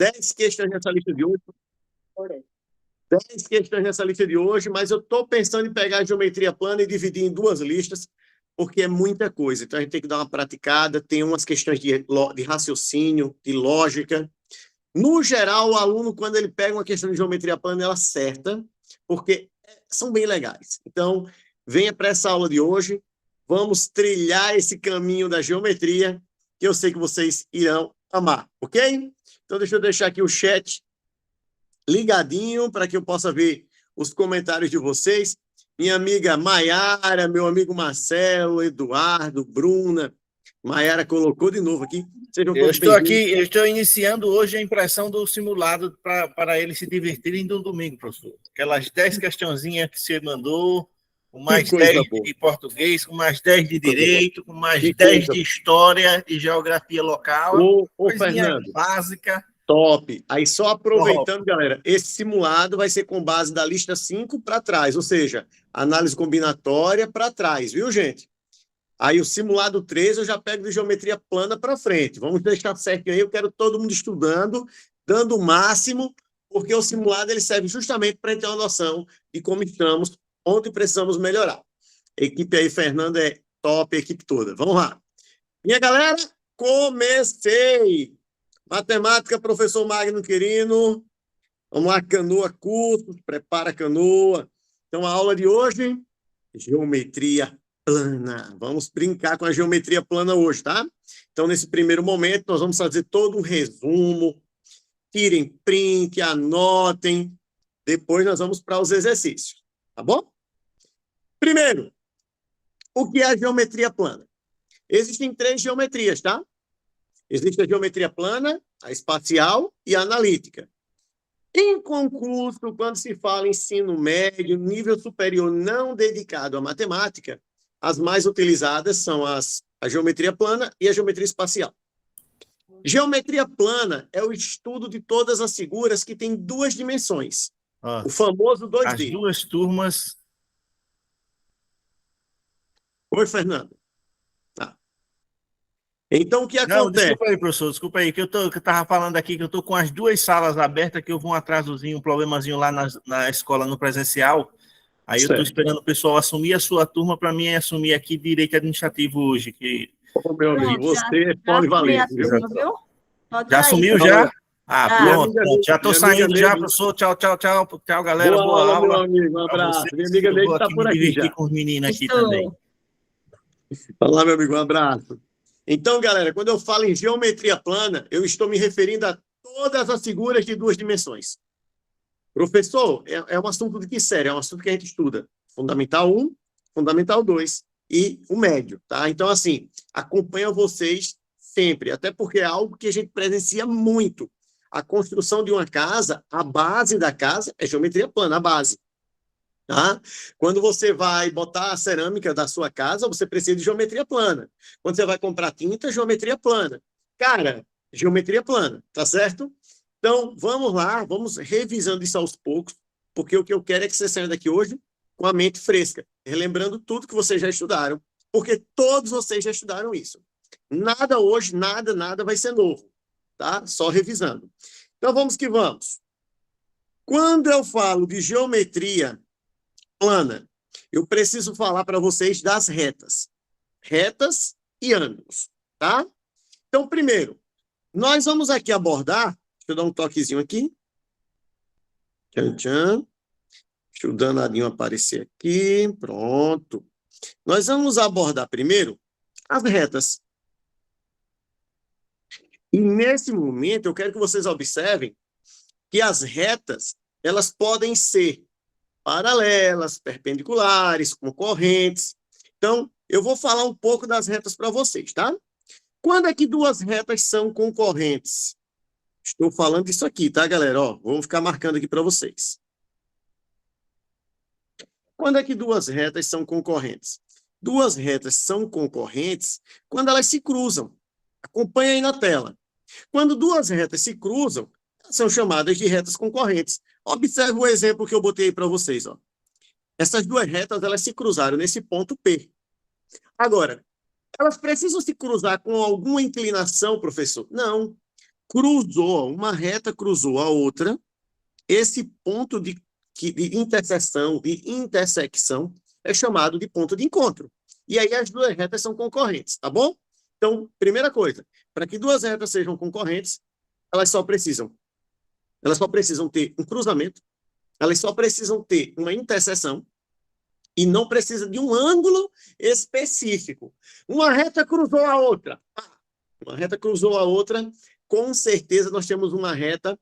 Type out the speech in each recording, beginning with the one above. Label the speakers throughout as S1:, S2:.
S1: 10 questões nessa lista de hoje. 10 questões nessa lista de hoje, mas eu estou pensando em pegar a geometria plana e dividir em duas listas, porque é muita coisa. Então, a gente tem que dar uma praticada, tem umas questões de raciocínio, de lógica. No geral, o aluno, quando ele pega uma questão de geometria plana, ele acerta, porque são bem legais. Então, venha para essa aula de hoje, vamos trilhar esse caminho da geometria, que eu sei que vocês irão amar, ok? Então, deixa eu deixar aqui o chat ligadinho para que eu possa ver os comentários de vocês. Minha amiga Maiara, meu amigo Marcelo, Eduardo, Bruna. Maiara colocou de novo aqui.
S2: Sejam todos bem-vindos. Eu estou iniciando hoje a impressão do simulado para eles se divertirem no domingo, professor. Aquelas 10 questãozinhas que você mandou, com mais 10 de português, com mais 10 de direito, com mais 10 de história e geografia local.
S1: Ô Fernando,
S2: básica.
S1: Top. Aí só aproveitando, galera, esse simulado vai ser com base da lista 5 para trás, ou seja, análise combinatória para trás, viu, gente? Aí o simulado 3 eu já pego de geometria plana para frente. Vamos deixar certo aí, eu quero todo mundo estudando, dando o máximo, porque o simulado ele serve justamente para ter uma noção de como estamos, onde precisamos melhorar. Equipe aí, Fernando, é top, a equipe toda. Vamos lá. Minha galera, comecei! Matemática, professor Magno Quirino. Vamos lá, canoa, curso, prepara a canoa. Então, a aula de hoje, geometria plana. Vamos brincar com a geometria plana hoje, tá? Então, nesse primeiro momento, nós vamos fazer todo um resumo. Tirem print, anotem. Depois nós vamos para os exercícios, tá bom? Primeiro, o que é a geometria plana? Existem 3 geometrias, tá? Existe a geometria plana, a espacial e a analítica. Em concurso, quando se fala em ensino médio, nível superior não dedicado à matemática, as mais utilizadas são a geometria plana e a geometria espacial. Geometria plana é o estudo de todas as figuras que têm 2 dimensões. O famoso 2D.
S2: As 2 turmas...
S1: Oi, Fernando. Então, o que acontece?
S2: Não, desculpa aí, professor, desculpa aí, que eu estava falando aqui que eu estou com as 2 salas abertas, que eu vou um atrasozinho, um problemazinho lá na escola, no presencial. Aí certo. Eu estou esperando o pessoal assumir a sua turma para mim assumir aqui direito administrativo hoje. Que...
S1: Ô, meu amigo, você pode valer.
S2: Já assumiu, já? Pronto. Já estou saindo já, professor. Tchau, galera.
S1: Boa aula, meu amigo. Um abraço. Minha amiga Neide está por aqui já.
S2: Com os meninos aqui também.
S1: Fala lá, meu amigo. Um abraço. Então, galera, quando eu falo em geometria plana, eu estou me referindo a todas as figuras de 2 dimensões. Professor, é um assunto de que sério? É um assunto que a gente estuda. Fundamental 1, Fundamental 2 e o médio, tá? Então, assim, acompanho vocês sempre, até porque é algo que a gente presencia muito. A construção de uma casa, a base da casa é geometria plana, a base. Tá? Quando você vai botar a cerâmica da sua casa, você precisa de geometria plana. Quando você vai comprar tinta, geometria plana. Cara, geometria plana, tá certo? Então, vamos lá, vamos revisando isso aos poucos, porque o que eu quero é que você saia daqui hoje com a mente fresca, relembrando tudo que vocês já estudaram, porque todos vocês já estudaram isso. Nada hoje, nada vai ser novo, tá? Só revisando. Então, vamos que vamos. Quando eu falo de geometria plana, eu preciso falar para vocês das retas e ângulos, tá? Então, primeiro, nós vamos aqui abordar, deixa eu dar um toquezinho aqui, deixa o danadinho aparecer aqui, pronto. Nós vamos abordar primeiro as retas. E nesse momento, eu quero que vocês observem que as retas, elas podem ser paralelas, perpendiculares, concorrentes. Então, eu vou falar um pouco das retas para vocês, tá? Quando é que 2 retas são concorrentes? Estou falando disso aqui, tá, galera? Ó, vou ficar marcando aqui para vocês. Quando é que 2 retas são concorrentes? 2 retas são concorrentes quando elas se cruzam. Acompanha aí na tela. Quando 2 retas se cruzam, são chamadas de retas concorrentes. Observe o exemplo que eu botei aí para vocês. Ó. Essas 2 retas, elas se cruzaram nesse ponto P. Agora, elas precisam se cruzar com alguma inclinação, professor? Não. uma reta cruzou a outra, esse ponto de interseção, de intersecção, é chamado de ponto de encontro. E aí as duas retas são concorrentes, tá bom? Então, primeira coisa, para que duas retas sejam concorrentes, elas só precisam ter um cruzamento, elas só precisam ter uma interseção e não precisa de um ângulo específico. Uma reta cruzou a outra. Uma reta cruzou a outra, com certeza nós temos uma reta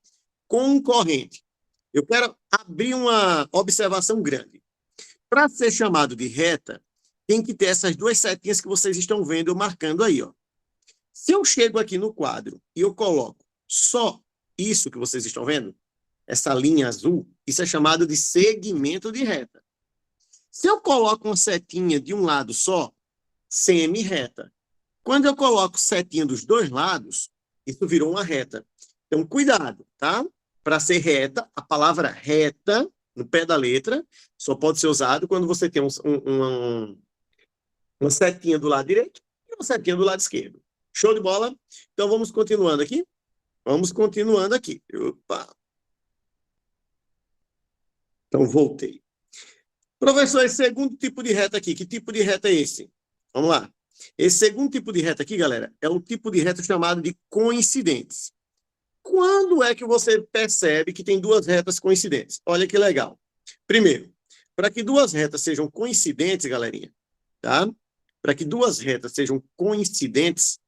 S1: concorrente. Eu quero abrir uma observação grande. Para ser chamado de reta, tem que ter essas duas setinhas que vocês estão vendo eu marcando aí, ó. Se eu chego aqui no quadro e eu coloco só isso que vocês estão vendo, essa linha azul, isso é chamado de segmento de reta. Se eu coloco uma setinha de um lado só, semi-reta. Quando eu coloco setinha dos dois lados, isso virou uma reta. Então, cuidado, tá? Para ser reta, a palavra reta, no pé da letra, só pode ser usado quando você tem uma setinha do lado direito e uma setinha do lado esquerdo. Show de bola? Então, vamos continuando aqui? Vamos continuando aqui. Opa. Então, voltei. Professor, esse segundo tipo de reta aqui, que tipo de reta é esse? Vamos lá. Esse segundo tipo de reta aqui, galera, é o tipo de reta chamado de coincidentes. Quando é que você percebe que tem duas retas coincidentes? Olha que legal. Primeiro, para que duas retas sejam coincidentes, galerinha, tá? Para que duas retas sejam coincidentes,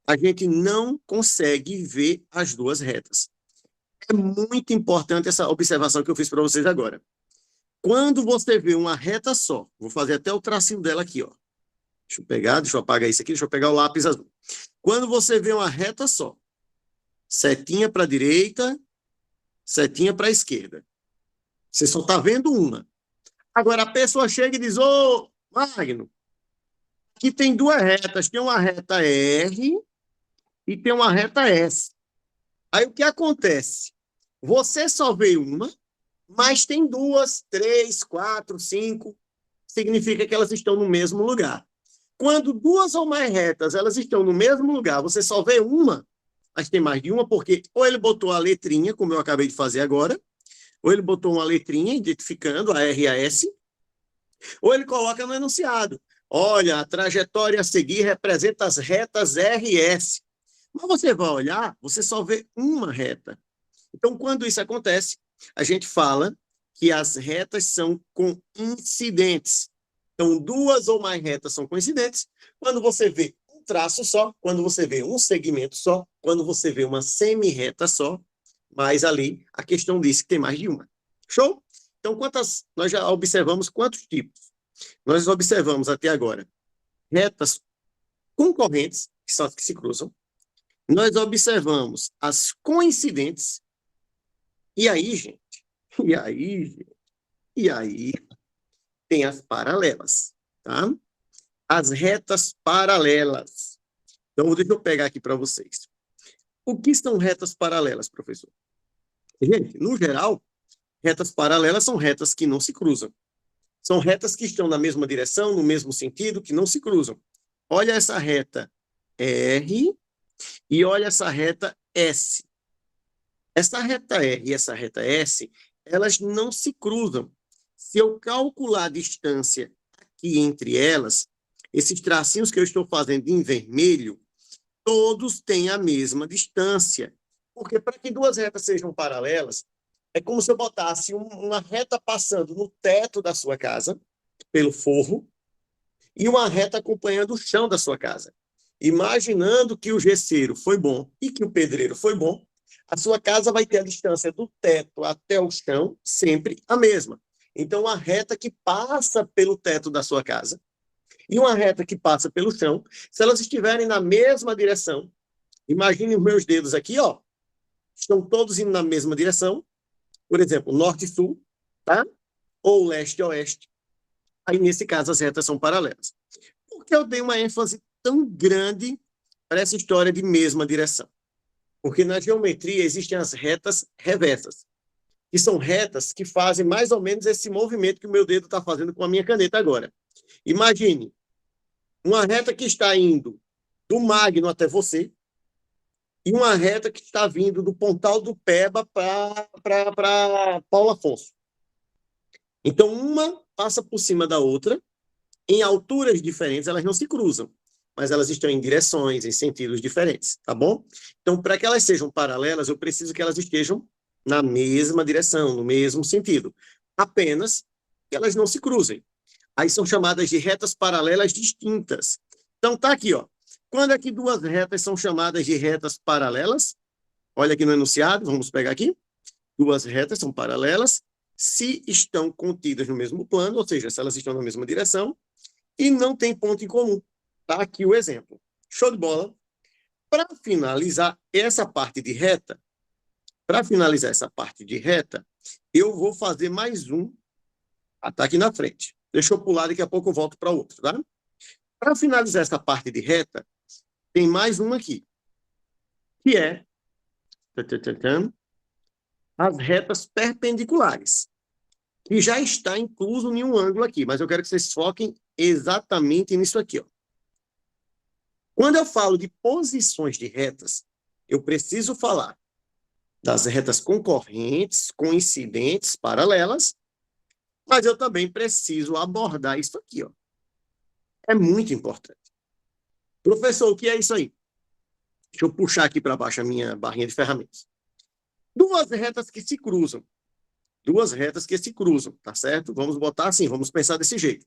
S1: a gente não consegue ver as duas retas. É muito importante essa observação que eu fiz para vocês agora. Quando você vê uma reta só, vou fazer até o tracinho dela aqui, ó. Deixa eu apagar isso aqui, deixa eu pegar o lápis azul. Quando você vê uma reta só, setinha para a direita, setinha para a esquerda. Você só está vendo uma. Agora a pessoa chega e diz, ô, Magno, aqui tem duas retas, tem uma reta R e tem uma reta S. Aí o que acontece? Você só vê uma, mas tem duas, três, quatro, cinco, significa que elas estão no mesmo lugar. Quando duas ou mais retas elas estão no mesmo lugar, você só vê uma, mas tem mais de uma, porque ou ele botou a letrinha, como eu acabei de fazer agora, ou ele botou uma letrinha identificando a R e a S, ou ele coloca no enunciado. Olha, a trajetória a seguir representa as retas R e S. Mas você vai olhar, você só vê uma reta. Então, quando isso acontece, a gente fala que as retas são coincidentes. Então, duas ou mais retas são coincidentes quando você vê um traço só, quando você vê um segmento só, quando você vê uma semi-reta só, mas ali a questão diz que tem mais de uma. Show? Então, nós já observamos quantos tipos? Nós observamos até agora retas concorrentes, que são as que se cruzam. Nós observamos as coincidentes. E aí, gente? E aí tem as paralelas, tá? As retas paralelas. Então, deixa eu pegar aqui para vocês. O que são retas paralelas, professor? Gente, no geral, retas paralelas são retas que não se cruzam. São retas que estão na mesma direção, no mesmo sentido, que não se cruzam. Olha essa reta R e olha essa reta S. Essa reta R e essa reta S, elas não se cruzam. Se eu calcular a distância aqui entre elas, esses tracinhos que eu estou fazendo em vermelho, todos têm a mesma distância. Porque para que duas retas sejam paralelas, é como se eu botasse uma reta passando no teto da sua casa, pelo forro, e uma reta acompanhando o chão da sua casa. Imaginando que o gesseiro foi bom e que o pedreiro foi bom, a sua casa vai ter a distância do teto até o chão sempre a mesma. Então, a reta que passa pelo teto da sua casa e uma reta que passa pelo chão, se elas estiverem na mesma direção, imagine os meus dedos aqui, ó, estão todos indo na mesma direção, por exemplo, norte e sul, tá? Ou leste e oeste. Aí, nesse caso, as retas são paralelas. Por que eu dei uma ênfase tão grande para essa história de mesma direção? Porque na geometria existem as retas reversas, que são retas que fazem mais ou menos esse movimento que o meu dedo está fazendo com a minha caneta agora. Imagine uma reta que está indo do Magno até você, e uma reta que está vindo do Pontal do Peba para Paulo Afonso. Então, uma passa por cima da outra, em alturas diferentes, elas não se cruzam, mas elas estão em direções, em sentidos diferentes, tá bom? Então, para que elas sejam paralelas, eu preciso que elas estejam na mesma direção, no mesmo sentido. Apenas que elas não se cruzem. Aí são chamadas de retas paralelas distintas. Então, tá aqui, ó. Quando é que duas retas são chamadas de retas paralelas? Olha aqui no enunciado, vamos pegar aqui. Duas retas são paralelas se estão contidas no mesmo plano, ou seja, se elas estão na mesma direção, e não tem ponto em comum. Tá aqui o exemplo. Show de bola? Para finalizar essa parte de reta, eu vou fazer mais um. Tá aqui na frente. Deixa eu pular, daqui a pouco eu volto para outro, tá? Para finalizar essa parte de reta, tem mais uma aqui, que é as retas perpendiculares, que já está incluso em um ângulo aqui, mas eu quero que vocês foquem exatamente nisso aqui, ó. Quando eu falo de posições de retas, eu preciso falar das retas concorrentes, coincidentes, paralelas, mas eu também preciso abordar isso aqui, ó. É muito importante. Professor, o que é isso aí? Deixa eu puxar aqui para baixo a minha barrinha de ferramentas. Duas retas que se cruzam. Duas retas que se cruzam, tá certo? Vamos botar assim, vamos pensar desse jeito.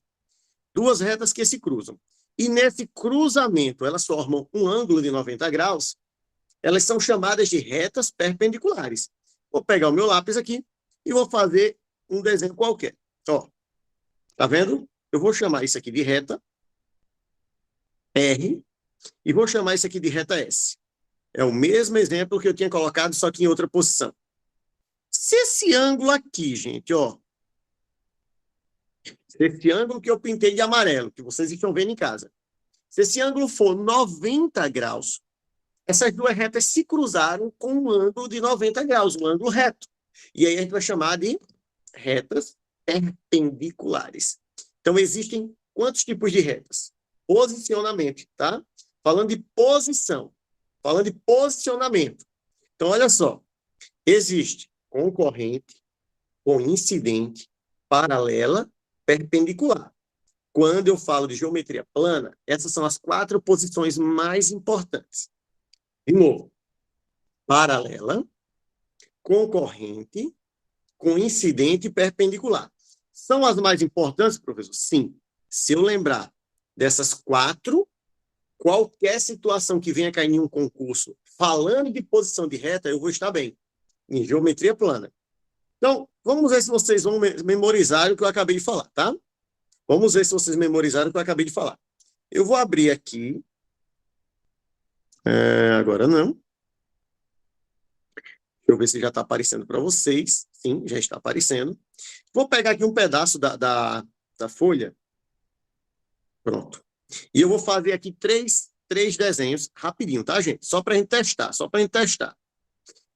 S1: Duas retas que se cruzam. E nesse cruzamento, elas formam um ângulo de 90 graus. Elas são chamadas de retas perpendiculares. Vou pegar o meu lápis aqui e vou fazer um desenho qualquer. Ó, tá vendo? Eu vou chamar isso aqui de reta R e vou chamar isso aqui de reta S. É o mesmo exemplo que eu tinha colocado, só que em outra posição. Se esse ângulo aqui, gente, ó, esse ângulo que eu pintei de amarelo, que vocês estão vendo em casa, se esse ângulo for 90 graus, essas duas retas se cruzaram com um ângulo de 90 graus, um ângulo reto. E aí a gente vai chamar de retas perpendiculares. Então, existem quantos tipos de retas? Posicionamento, tá? Falando de posição, falando de posicionamento. Então, olha só, existe concorrente, coincidente, paralela, perpendicular. Quando eu falo de geometria plana, essas são as 4 posições mais importantes. De novo, paralela, concorrente, coincidente e perpendicular. São as mais importantes, professor? Sim. Se eu lembrar dessas 4, qualquer situação que venha cair em um concurso falando de posição de reta, eu vou estar bem, em geometria plana. Então, vamos ver se vocês vão memorizar o que eu acabei de falar, tá? Vamos ver se vocês memorizaram o que eu acabei de falar. Eu vou abrir aqui. Agora não. Deixa eu ver se já está aparecendo para vocês. Sim, já está aparecendo. Vou pegar aqui um pedaço da folha. Pronto. E eu vou fazer aqui três desenhos rapidinho, tá, gente? Só para a gente testar,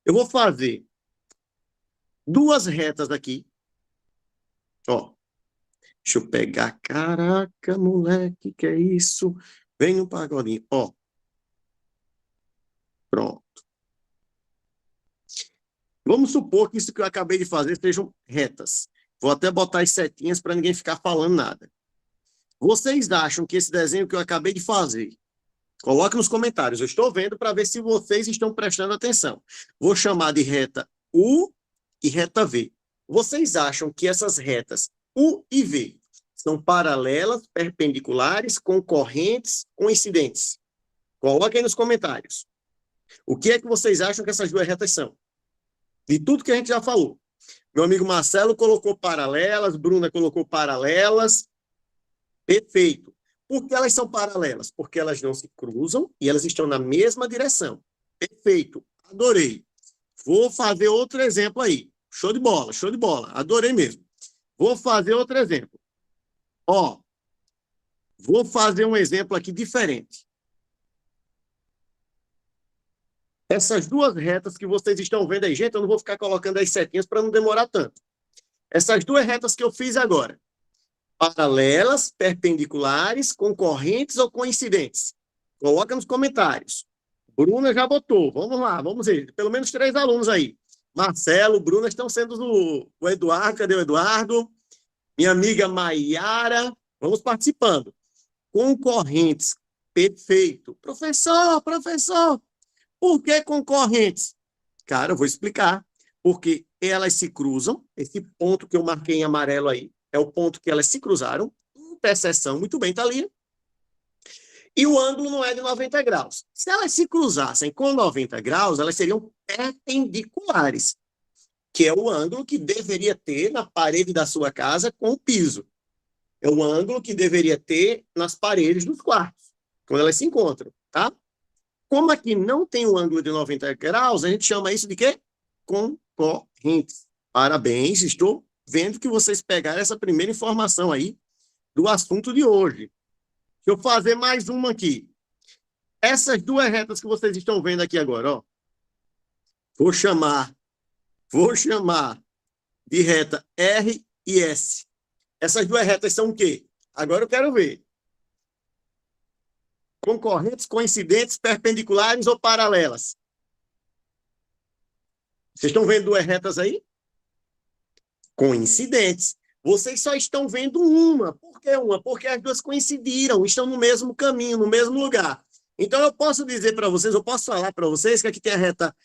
S1: Eu vou fazer 2 retas aqui. Ó. Deixa eu pegar. Caraca, moleque, que é isso? Vem no pagodinho. Ó. Pronto. Vamos supor que isso que eu acabei de fazer sejam retas. Vou até botar as setinhas para ninguém ficar falando nada. Vocês acham que esse desenho que eu acabei de fazer, coloque nos comentários, eu estou vendo para ver se vocês estão prestando atenção. Vou chamar de reta U e reta V. Vocês acham que essas retas U e V são paralelas, perpendiculares, concorrentes, coincidentes? Coloquem aí nos comentários. O que é que vocês acham que essas duas retas são? De tudo que a gente já falou. Meu amigo Marcelo colocou paralelas, Bruna colocou paralelas. Perfeito. Por que elas são paralelas? Porque elas não se cruzam e elas estão na mesma direção. Perfeito. Adorei. Vou fazer outro exemplo aí. Show de bola, show de bola. Adorei mesmo. Vou fazer outro exemplo. Ó, vou fazer um exemplo aqui diferente. Essas duas retas que vocês estão vendo aí, gente, eu não vou ficar colocando as setinhas para não demorar tanto. Essas duas retas que eu fiz agora, paralelas, perpendiculares, concorrentes ou coincidentes? Coloca nos comentários. Bruna já botou. Vamos lá, vamos ver. Pelo menos 3 alunos aí. Marcelo, Bruna estão sendo o Eduardo. Cadê o Eduardo? Minha amiga Maiara. Vamos participando. Concorrentes. Perfeito. Professor, por que concorrentes? Cara, eu vou explicar. Porque elas se cruzam. Esse ponto que eu marquei em amarelo aí é o ponto que elas se cruzaram. Interseção, muito bem, Thalia. E o ângulo não é de 90 graus. Se elas se cruzassem com 90 graus, elas seriam perpendiculares, que é o ângulo que deveria ter na parede da sua casa com o piso. É o ângulo que deveria ter nas paredes dos quartos, quando elas se encontram, tá? Como aqui não tem o ângulo de 90 graus, a gente chama isso de quê? Concorrentes. Parabéns, estou vendo que vocês pegaram essa primeira informação aí do assunto de hoje. Deixa eu fazer mais uma aqui. Essas 2 retas que vocês estão vendo aqui agora, ó. Vou chamar de reta R e S. Essas 2 retas são o quê? Agora eu quero ver. Concorrentes, coincidentes, perpendiculares ou paralelas? Vocês estão vendo 2 retas aí? Coincidentes. Vocês só estão vendo uma. Por que uma? Porque as 2 coincidiram, estão no mesmo caminho, no mesmo lugar. Então, eu posso dizer para vocês, eu posso falar para vocês que aqui tem a reta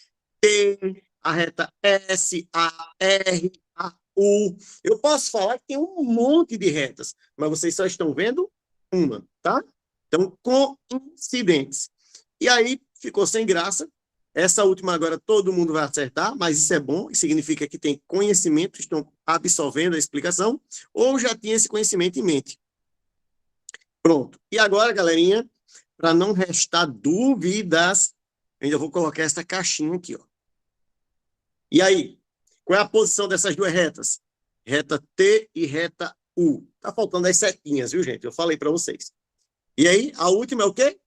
S1: T, a reta S, a R, a U. Eu posso falar que tem um monte de retas, mas vocês só estão vendo uma, tá? Então, coincidentes. E aí, ficou sem graça. Essa última agora todo mundo vai acertar, mas isso é bom, significa que tem conhecimento, estão absorvendo a explicação, ou já tinha esse conhecimento em mente. Pronto. E agora, galerinha, para não restar dúvidas, ainda vou colocar essa caixinha aqui, ó. E aí, qual é a posição dessas 2 retas? Reta T e reta U. Tá faltando as setinhas, viu, gente? Eu falei para vocês. E aí, a última é o quê?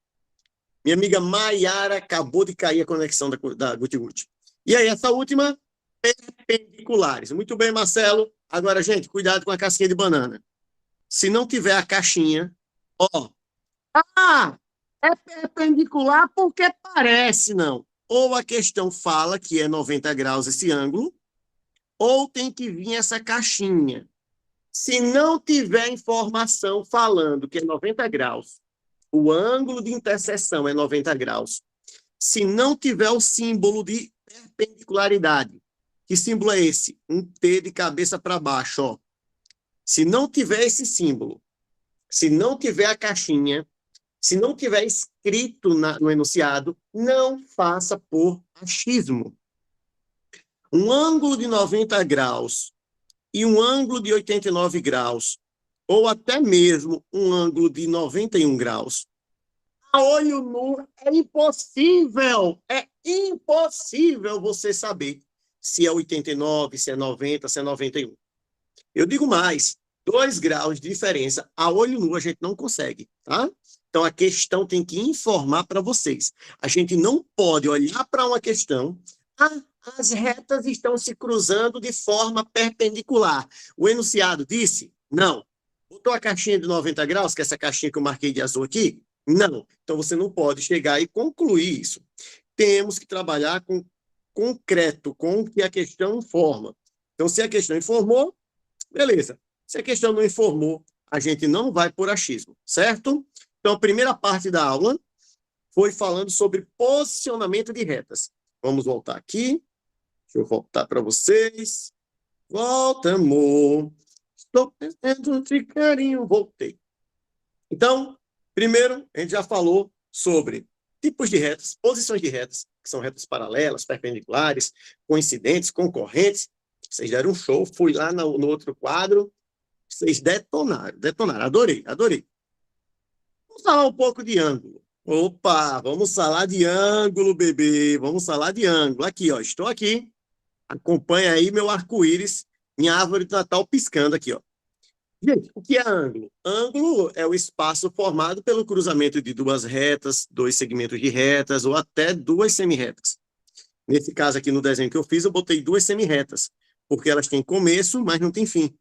S1: Minha amiga Maiara, acabou de cair a conexão da Guti-Guti. E aí, essa última, perpendiculares. Muito bem, Marcelo. Agora, gente, cuidado com a casquinha de banana. Se não tiver a caixinha, ó. É perpendicular porque parece, não. Ou a questão fala que é 90 graus esse ângulo, ou tem que vir essa caixinha. Se não tiver informação falando que é 90 graus, o ângulo de interseção é 90 graus. Se não tiver o símbolo de perpendicularidade, que símbolo é esse? Um T de cabeça para baixo, ó. Se não tiver esse símbolo, se não tiver a caixinha, se não tiver escrito no enunciado, não faça por achismo. Um ângulo de 90 graus e um ângulo de 89 graus, ou até mesmo um ângulo de 91 graus, a olho nu é impossível você saber se é 89, se é 90, se é 91. Eu digo mais, 2 graus de diferença, a olho nu a gente não consegue, tá? Então, a questão tem que informar para vocês. A gente não pode olhar para uma questão, as retas estão se cruzando de forma perpendicular. O enunciado disse? Não. Botou a caixinha de 90 graus, que é essa caixinha que eu marquei de azul aqui? Não. Então, você não pode chegar e concluir isso. Temos que trabalhar com concreto, com o que a questão informa. Então, se a questão informou, beleza. Se a questão não informou, a gente não vai por achismo, certo? Então, a primeira parte da aula foi falando sobre posicionamento de retas. Vamos voltar aqui. Deixa eu voltar para vocês. Volta, amor. Estou pensando de carinho. Voltei. Então, primeiro, a gente já falou sobre tipos de retas, posições de retas, que são retas paralelas, perpendiculares, coincidentes, concorrentes. Vocês deram um show. Fui lá no outro quadro. Vocês detonaram. Adorei. Vamos falar um pouco de ângulo. Opa, vamos falar de ângulo, bebê. Vamos falar de ângulo. Aqui, ó, estou aqui. Acompanha aí meu arco-íris, minha árvore de Natal piscando aqui, ó. Gente, o que é ângulo? Ângulo é o espaço formado pelo cruzamento de 2 retas, 2 segmentos de retas ou até 2 semirretas. Nesse caso aqui no desenho que eu fiz, eu botei 2 semirretas, porque elas têm começo, mas não têm fim.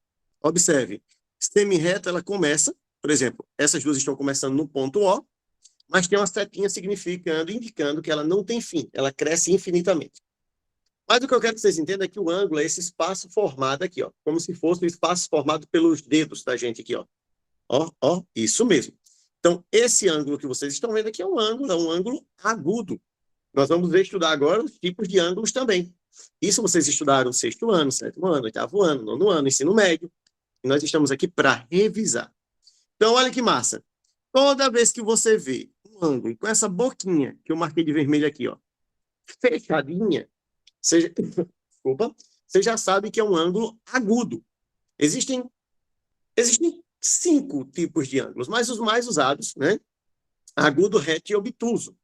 S1: Observe, semirreta ela começa, por exemplo, essas 2 estão começando no ponto O, mas tem uma setinha significando, indicando que ela não tem fim, ela cresce infinitamente. Mas o que eu quero que vocês entendam é que o ângulo é esse espaço formado aqui, ó, como se fosse o espaço formado pelos dedos da gente aqui, ó. Ó, isso mesmo. Então, esse ângulo que vocês estão vendo aqui é um ângulo agudo. Nós vamos estudar agora os tipos de ângulos também. Isso vocês estudaram no 6º ano, 7º ano, 8º ano, 9º ano, ensino médio. E nós estamos aqui para revisar. Então, olha que massa. Toda vez que você vê um ângulo com essa boquinha, que eu marquei de vermelho aqui, ó, fechadinha, desculpa, você já sabe que é um ângulo agudo. Existem 5 tipos de ângulos, mas os mais usados, né? Agudo, reto e obtuso.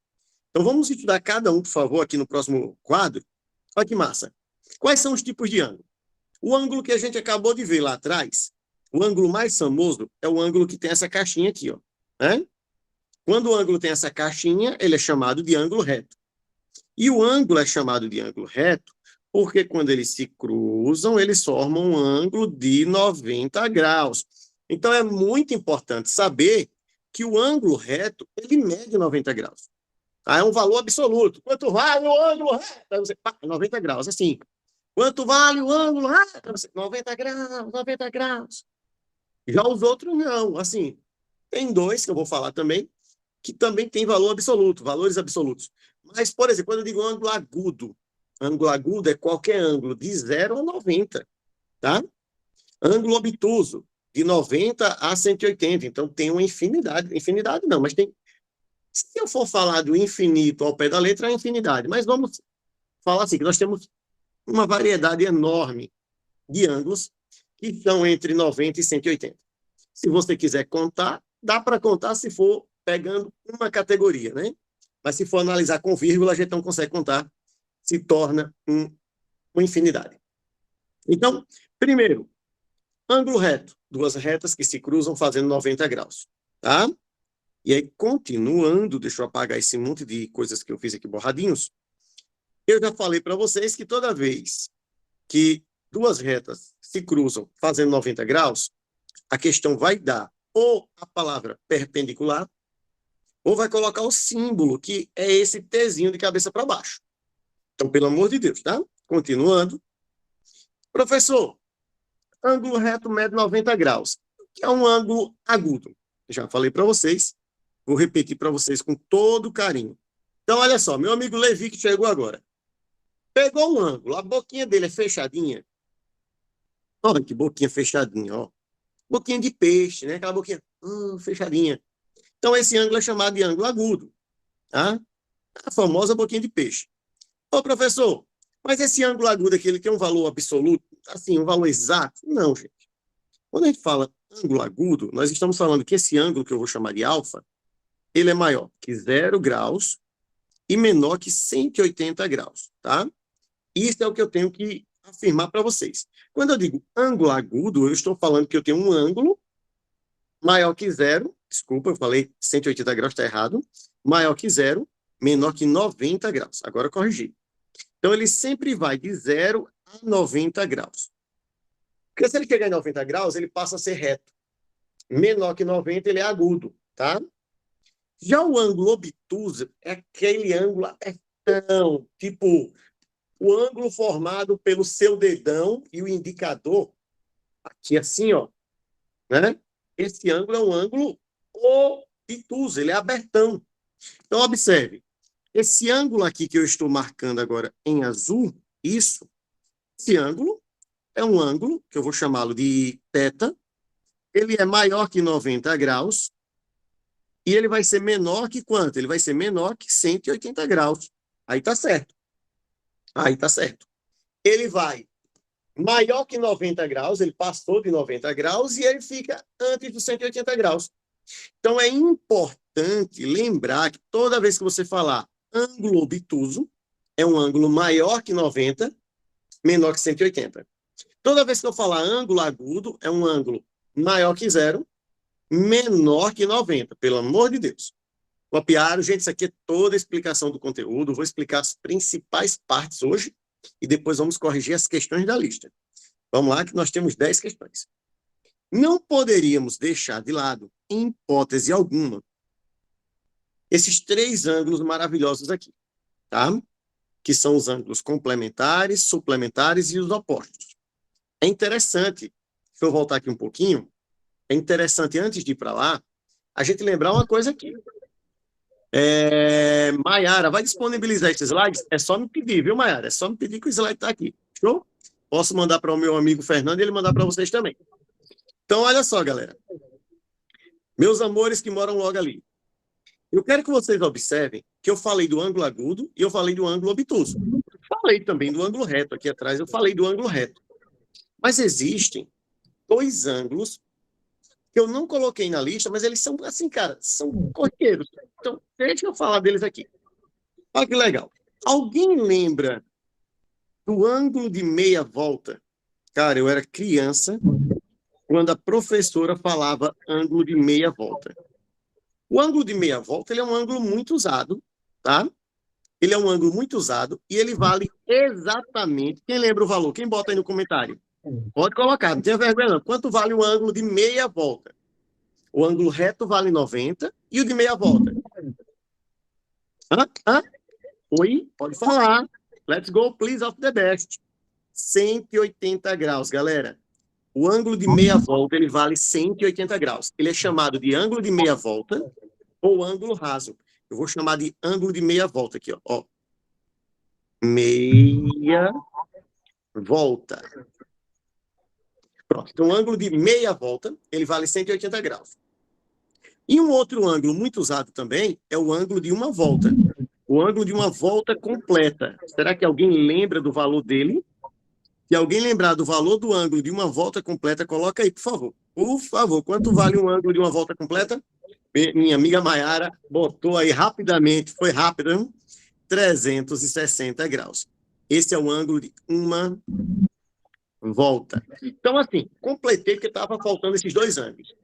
S1: Então, vamos estudar cada um, por favor, aqui no próximo quadro. Olha que massa. Quais são os tipos de ângulo? O ângulo que a gente acabou de ver lá atrás, o ângulo mais famoso é o ângulo que tem essa caixinha aqui, ó. Né? Quando o ângulo tem essa caixinha, ele é chamado de ângulo reto. E o ângulo é chamado de ângulo reto porque quando eles se cruzam, eles formam um ângulo de 90 graus. Então, é muito importante saber que o ângulo reto, ele mede 90 graus. É um valor absoluto. Quanto vale o ângulo reto? Aí você, 90 graus, assim. Quanto vale o ângulo reto? Você, 90 graus, 90 graus. Já os outros não, assim. Tem 2 que eu vou falar também, que também tem valor absoluto, valores absolutos. Mas, por exemplo, quando eu digo ângulo agudo é qualquer ângulo de 0 a 90, tá? Ângulo obtuso, de 90 a 180. Então, tem uma infinidade não, mas tem. Se eu for falar do infinito ao pé da letra, é infinidade. Mas vamos falar assim, que nós temos uma variedade enorme de ângulos que estão entre 90 e 180. Se você quiser contar, dá para contar se for pegando uma categoria, né? Mas se for analisar com vírgula, a gente não consegue contar, se torna uma infinidade. Então, primeiro, ângulo reto, 2 retas que se cruzam fazendo 90 graus, tá? E aí, continuando, deixa eu apagar esse monte de coisas que eu fiz aqui borradinhos. Eu já falei para vocês que toda vez que 2 retas se cruzam fazendo 90 graus, a questão vai dar ou a palavra perpendicular, ou vai colocar o símbolo, que é esse Tzinho de cabeça para baixo. Então, pelo amor de Deus, tá? Continuando. Professor, ângulo reto mede 90 graus, que é um ângulo agudo. Já falei para vocês. Vou repetir para vocês com todo carinho. Então, olha só, meu amigo Levi que chegou agora. Pegou um ângulo, a boquinha dele é fechadinha. Olha que boquinha fechadinha, ó. Boquinha de peixe, né? Aquela boquinha fechadinha. Então, esse ângulo é chamado de ângulo agudo, tá? A famosa boquinha de peixe. Ô, professor, mas esse ângulo agudo aqui, ele tem um valor absoluto? Assim, um valor exato? Não, gente. Quando a gente fala ângulo agudo, nós estamos falando que esse ângulo que eu vou chamar de alfa, ele é maior que 0 graus e menor que 180 graus, tá? Isso é o que eu tenho que afirmar para vocês. Quando eu digo ângulo agudo, eu estou falando que eu tenho um ângulo maior que 0, desculpa, eu falei 180 graus, está errado, maior que 0, menor que 90 graus. Agora eu corrigi. Então, ele sempre vai de 0 a 90 graus. Porque se ele chegar em 90 graus, ele passa a ser reto. Menor que 90, ele é agudo, tá? Já o ângulo obtuso é aquele ângulo apertão, tipo o ângulo formado pelo seu dedão e o indicador, aqui assim, ó, né? Esse ângulo é um ângulo obtuso, ele é abertão. Então, observe, esse ângulo aqui que eu estou marcando agora em azul, esse ângulo é um ângulo, que eu vou chamá-lo de θ, ele é maior que 90 graus, e ele vai ser menor que quanto? Ele vai ser menor que 180 graus. Aí tá certo. Aí tá certo. Ele vai maior que 90 graus, ele passou de 90 graus e ele fica antes dos 180 graus. Então, é importante lembrar que toda vez que você falar ângulo obtuso, é um ângulo maior que 90, menor que 180. Toda vez que eu falar ângulo agudo, é um ângulo maior que 0, menor que 90, pelo amor de Deus. Copiaram, gente, isso aqui é toda a explicação do conteúdo, vou explicar as principais partes hoje e depois vamos corrigir as questões da lista. Vamos lá, que nós temos 10 questões. Não poderíamos deixar de lado, em hipótese alguma, esses três ângulos maravilhosos aqui, tá? Que são os ângulos complementares, suplementares e os opostos. É interessante, se eu voltar aqui um pouquinho, é interessante, antes de ir para lá, a gente lembrar uma coisa aqui. Maiara, vai disponibilizar esses slides? É só me pedir, viu, Maiara? É só me pedir que o slide está aqui. Show? Posso mandar para o meu amigo Fernando e ele mandar para vocês também. Então, olha só, galera. Meus amores que moram logo ali. Eu quero que vocês observem que eu falei do ângulo agudo e eu falei do ângulo obtuso. Falei também do ângulo reto. Aqui atrás eu falei do ângulo reto. Mas existem dois ângulos que eu não coloquei na lista, mas eles são, assim, cara, são corriqueiros. Então, deixa eu falar deles aqui. Olha que legal. Alguém lembra do ângulo de meia volta? Cara, eu era criança quando a professora falava ângulo de meia volta. O ângulo de meia volta, ele é um ângulo muito usado, tá? Ele é um ângulo muito usado e ele vale exatamente... Quem lembra o valor? Quem bota aí no comentário? Pode colocar, não tenha vergonha não. Quanto vale o ângulo de meia volta? O ângulo reto vale 90 e o de meia volta? Oi? Pode falar. Let's go, please, of the best. 180 graus, galera. O ângulo de meia volta, ele vale 180 graus. Ele é chamado de ângulo de meia volta ou ângulo raso. Eu vou chamar de ângulo de meia volta aqui, ó. Meia volta. Pronto. Então, o ângulo de meia volta, ele vale 180 graus. E um outro ângulo muito usado também é o ângulo de uma volta. O ângulo de uma volta completa. Será que alguém lembra do valor dele? Se alguém lembrar do valor do ângulo de uma volta completa, coloca aí, por favor. Por favor, quanto vale um ângulo de uma volta completa? Minha amiga Maiara botou aí rapidamente, foi rápido, hein? 360 graus. Esse é o ângulo de uma volta. Então, assim, completei porque estava faltando esses dois ângulos.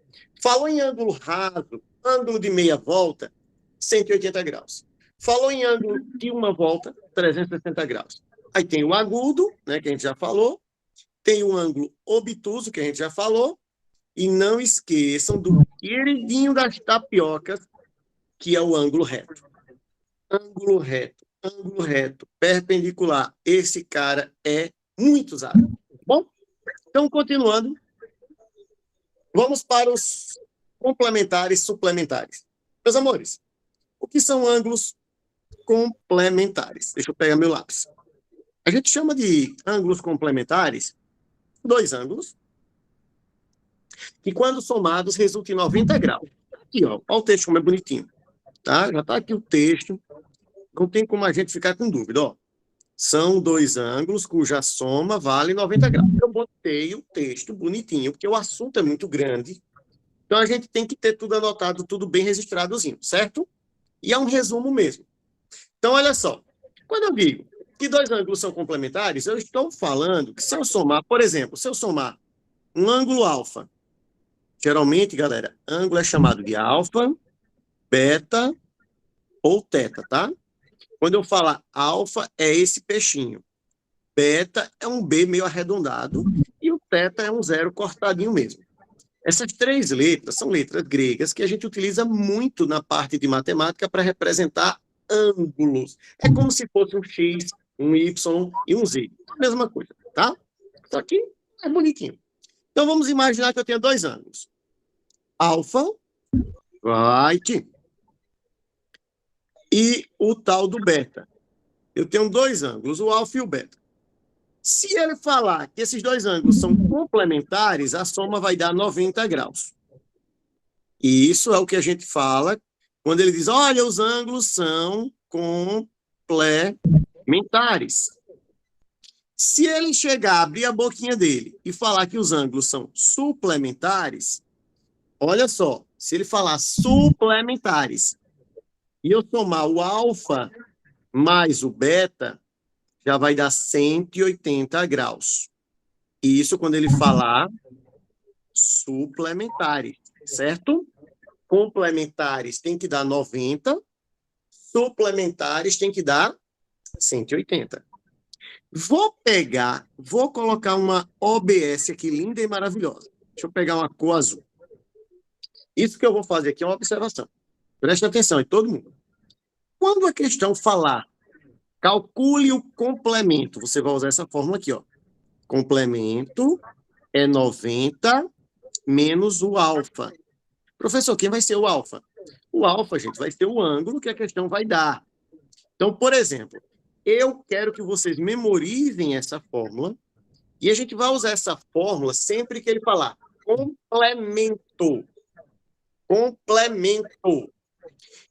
S1: Falou em ângulo raso, ângulo de meia volta, 180 graus. Falou em ângulo de uma volta, 360 graus. Aí tem o agudo, né, que a gente já falou, tem o ângulo obtuso, que a gente já falou, e não esqueçam do queridinho das tapiocas, que é o ângulo reto. Ângulo reto, perpendicular. Esse cara é muito usado. Bom, então, continuando, vamos para os complementares suplementares. Meus amores, o que são ângulos complementares? Deixa eu pegar meu lápis. A gente chama de ângulos complementares dois ângulos que, quando somados, resultam em 90 graus. Aqui, ó, olha o texto como é bonitinho. Tá? Já está aqui o texto. Não tem como a gente ficar com dúvida. Ó. São dois ângulos cuja soma vale 90 graus. Eu botei o texto bonitinho, porque o assunto é muito grande. Então, a gente tem que ter tudo anotado, tudo bem registradozinho, certo? E é um resumo mesmo. Então, olha só. Quando eu digo que dois ângulos são complementares, eu estou falando que se eu somar, por exemplo, se eu somar um ângulo alfa, geralmente, galera, ângulo é chamado de alfa, beta ou teta, tá? Quando eu falar alfa, é esse peixinho. Beta é um B meio arredondado e o teta é um zero cortadinho mesmo. Essas três letras são letras gregas que a gente utiliza muito na parte de matemática para representar ângulos. É como se fosse um X, um Y e um Z. Mesma coisa, tá? Só que é bonitinho. Então, vamos imaginar que eu tenho dois ângulos. Alfa, right, e o tal do beta. Eu tenho dois ângulos, o alfa e o beta. Se ele falar que esses dois ângulos são complementares, a soma vai dar 90 graus. E isso é o que a gente fala quando ele diz, olha, os ângulos são complementares. Se ele chegar, abrir a boquinha dele e falar que os ângulos são suplementares, olha só, se ele falar suplementares e eu somar o alfa mais o beta, já vai dar 180 graus. Isso quando ele falar suplementares, certo? Complementares tem que dar 90, suplementares tem que dar 180. Vou colocar uma OBS aqui, linda e maravilhosa. Deixa eu pegar uma cor azul. Isso que eu vou fazer aqui é uma observação. Preste atenção aí, todo mundo. Quando a questão falar, calcule o complemento, você vai usar essa fórmula aqui, ó. Complemento é 90 menos o alfa. Professor, quem vai ser o alfa? O alfa, gente, vai ser o ângulo que a questão vai dar. Então, por exemplo, eu quero que vocês memorizem essa fórmula e a gente vai usar essa fórmula sempre que ele falar complemento. Complemento.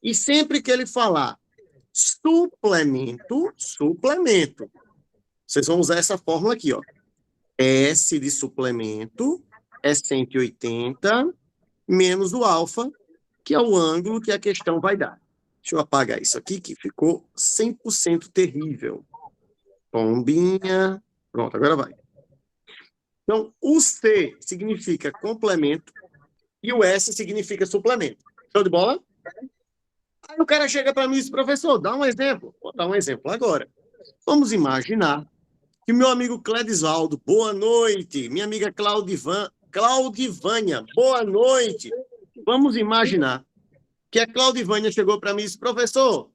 S1: E sempre que ele falar suplemento, suplemento. Vocês vão usar essa fórmula aqui, ó. S de suplemento é 180 menos o alfa, que é o ângulo que a questão vai dar. Deixa eu apagar isso aqui, que ficou 100% terrível. Pombinha. Pronto, agora vai. Então, o C significa complemento e o S significa suplemento. Show de bola? Aí o cara chega para mim e diz, professor, dá um exemplo. Vou dar um exemplo agora. Vamos imaginar que meu amigo Cledisvaldo, boa noite. Minha amiga Claudivânia, boa noite. Vamos imaginar que a Claudivânia chegou para mim e disse, professor,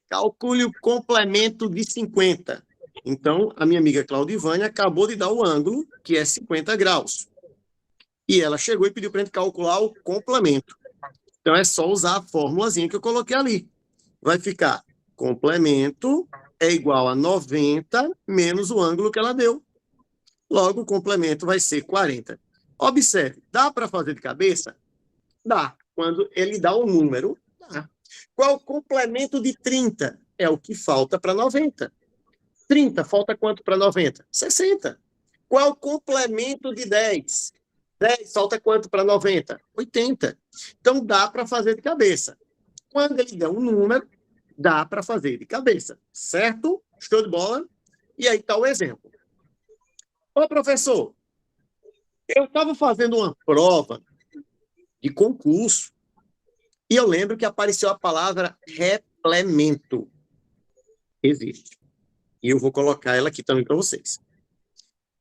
S1: calcule o complemento de 50. Então, a minha amiga Claudivânia acabou de dar o ângulo, que é 50 graus. E ela chegou e pediu para a gente calcular o complemento. Então, é só usar a formulazinha que eu coloquei ali. Vai ficar complemento é igual a 90 menos o ângulo que ela deu. Logo, o complemento vai ser 40. Observe, dá para fazer de cabeça? Dá. Quando ele dá um número, dá. Qual o complemento de 30? É o que falta para 90. 30, falta quanto para 90? 60. Qual o complemento de 10? 10, falta quanto para 90? 80. Então, dá para fazer de cabeça. Quando ele der um número, dá para fazer de cabeça. Certo? Show de bola? E aí está o exemplo. Ô, professor, eu estava fazendo uma prova de concurso e eu lembro que apareceu a palavra replemento. Existe. E eu vou colocar ela aqui também para vocês.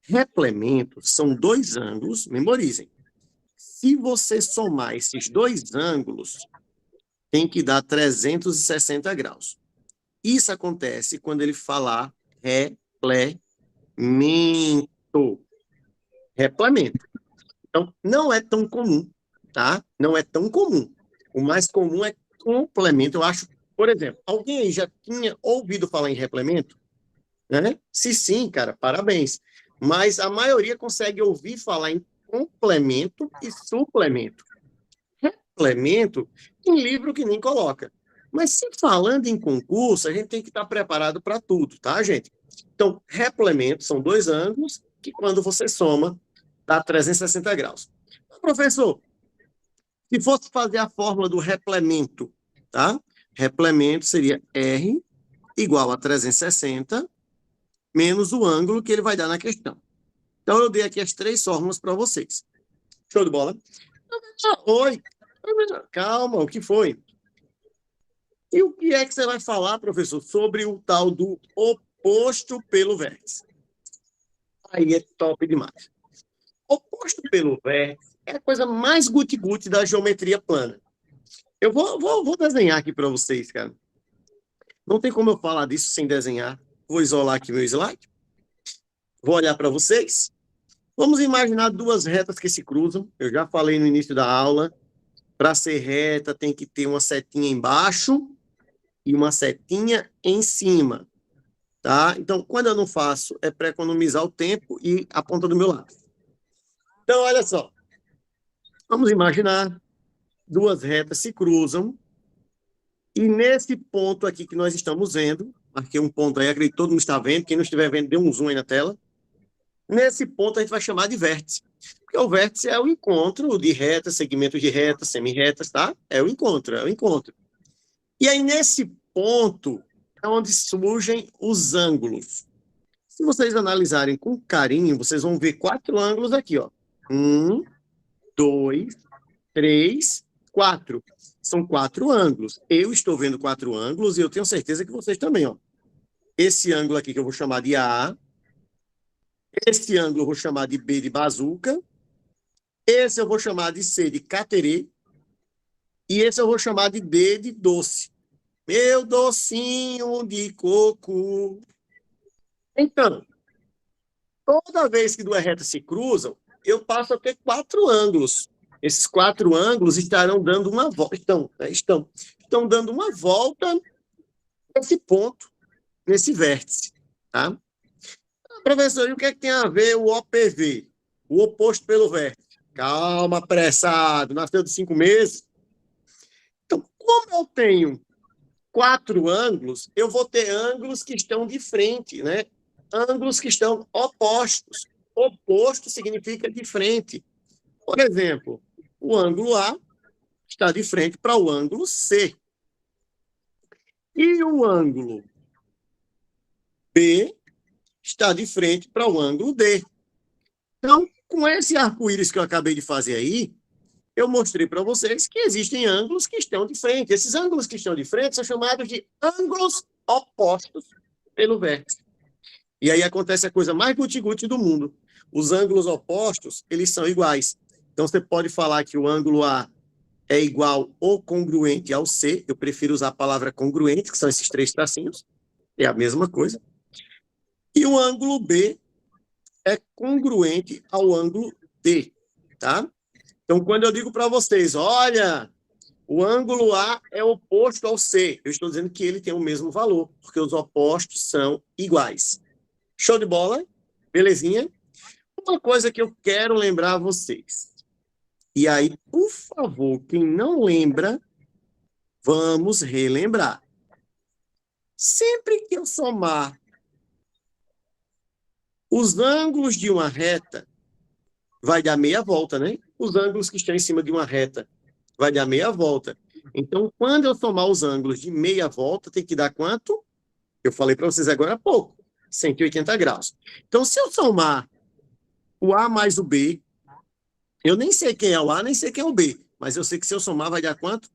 S1: Replemento são dois ângulos, memorizem. Se você somar esses dois ângulos, tem que dar 360 graus. Isso acontece quando ele falar replemento. Replemento. Então, não é tão comum, tá? Não é tão comum. O mais comum é complemento. Eu acho, por exemplo, alguém aí já tinha ouvido falar em replemento? Né? Se sim, cara, parabéns. Mas a maioria consegue ouvir falar em complemento e suplemento. Replemento em livro que nem coloca. Mas se falando em concurso, a gente tem que estar preparado para tudo, tá, gente? Então, replemento são dois ângulos que, quando você soma, dá 360 graus. Professor, se fosse fazer a fórmula do replemento, tá? Replemento seria R igual a 360 menos o ângulo que ele vai dar na questão. Então, eu dei aqui as três fórmulas para vocês. Show de bola? Oi. Calma, o que foi? E o que é que você vai falar, professor, sobre o tal do oposto pelo vértice? Aí é top demais. Oposto pelo vértice é a coisa mais guti-guti da geometria plana. Eu vou desenhar aqui para vocês, cara. Não tem como eu falar disso sem desenhar. Vou isolar aqui meu slide. Vou olhar para vocês. Vamos imaginar duas retas que se cruzam. Eu já falei no início da aula. Para ser reta, tem que ter uma setinha embaixo e uma setinha em cima. Tá? Então, quando eu não faço, é para economizar o tempo e a ponta do meu lápis. Então, olha só. Vamos imaginar duas retas se cruzam. E nesse ponto aqui que nós estamos vendo, marquei um ponto aí, acredito que todo mundo está vendo, quem não estiver vendo, dê um zoom aí na tela. Nesse ponto a gente vai chamar de vértice, porque o vértice é o encontro de retas, segmentos de retas, semi-retas, tá? É o encontro. E aí nesse ponto é onde surgem os ângulos. Se vocês analisarem com carinho, vocês vão ver 4 ângulos aqui, ó. 1, 2, 3, 4. São 4 ângulos. Eu estou vendo 4 ângulos e eu tenho certeza que vocês também, ó. Esse ângulo aqui que eu vou chamar de A. Esse ângulo eu vou chamar de B de bazuca. Esse eu vou chamar de C de caterê. E esse eu vou chamar de D de doce. Meu docinho de coco. Então, toda vez que duas retas se cruzam, eu passo a ter 4 ângulos. Esses 4 ângulos estarão dando uma volta. Estão dando uma volta nesse ponto, nesse vértice. Tá? Professor, e o que é que tem a ver o OPV? O oposto pelo vértice. Calma, apressado. Nasceu de 5 meses. Então, como eu tenho 4 ângulos, eu vou ter ângulos que estão de frente, né? Ângulos que estão opostos. Oposto significa de frente. Por exemplo, o ângulo A está de frente para o ângulo C. E o ângulo B está de frente para o ângulo D. Então, com esse arco-íris que eu acabei de fazer aí, eu mostrei para vocês que existem ângulos que estão de frente. Esses ângulos que estão de frente são chamados de ângulos opostos pelo vértice. E aí acontece a coisa mais guti-guti do mundo. Os ângulos opostos, eles são iguais. Então, você pode falar que o ângulo A é igual ou congruente ao C. Eu prefiro usar a palavra congruente, que são esses 3 tracinhos. É a mesma coisa. E o ângulo B é congruente ao ângulo D, tá? Então, quando eu digo para vocês, olha, o ângulo A é oposto ao C, eu estou dizendo que ele tem o mesmo valor, porque os opostos são iguais. Show de bola? Belezinha? Uma coisa que eu quero lembrar a vocês. E aí, por favor, quem não lembra, vamos relembrar. Sempre que eu somar os ângulos de uma reta, vai dar meia volta, né? Os ângulos que estão em cima de uma reta vai dar meia volta. Então, quando eu somar os ângulos de meia volta, tem que dar quanto? Eu falei para vocês agora há pouco, 180 graus. Então, se eu somar o A mais o B, eu nem sei quem é o A, nem sei quem é o B, mas eu sei que se eu somar vai dar quanto?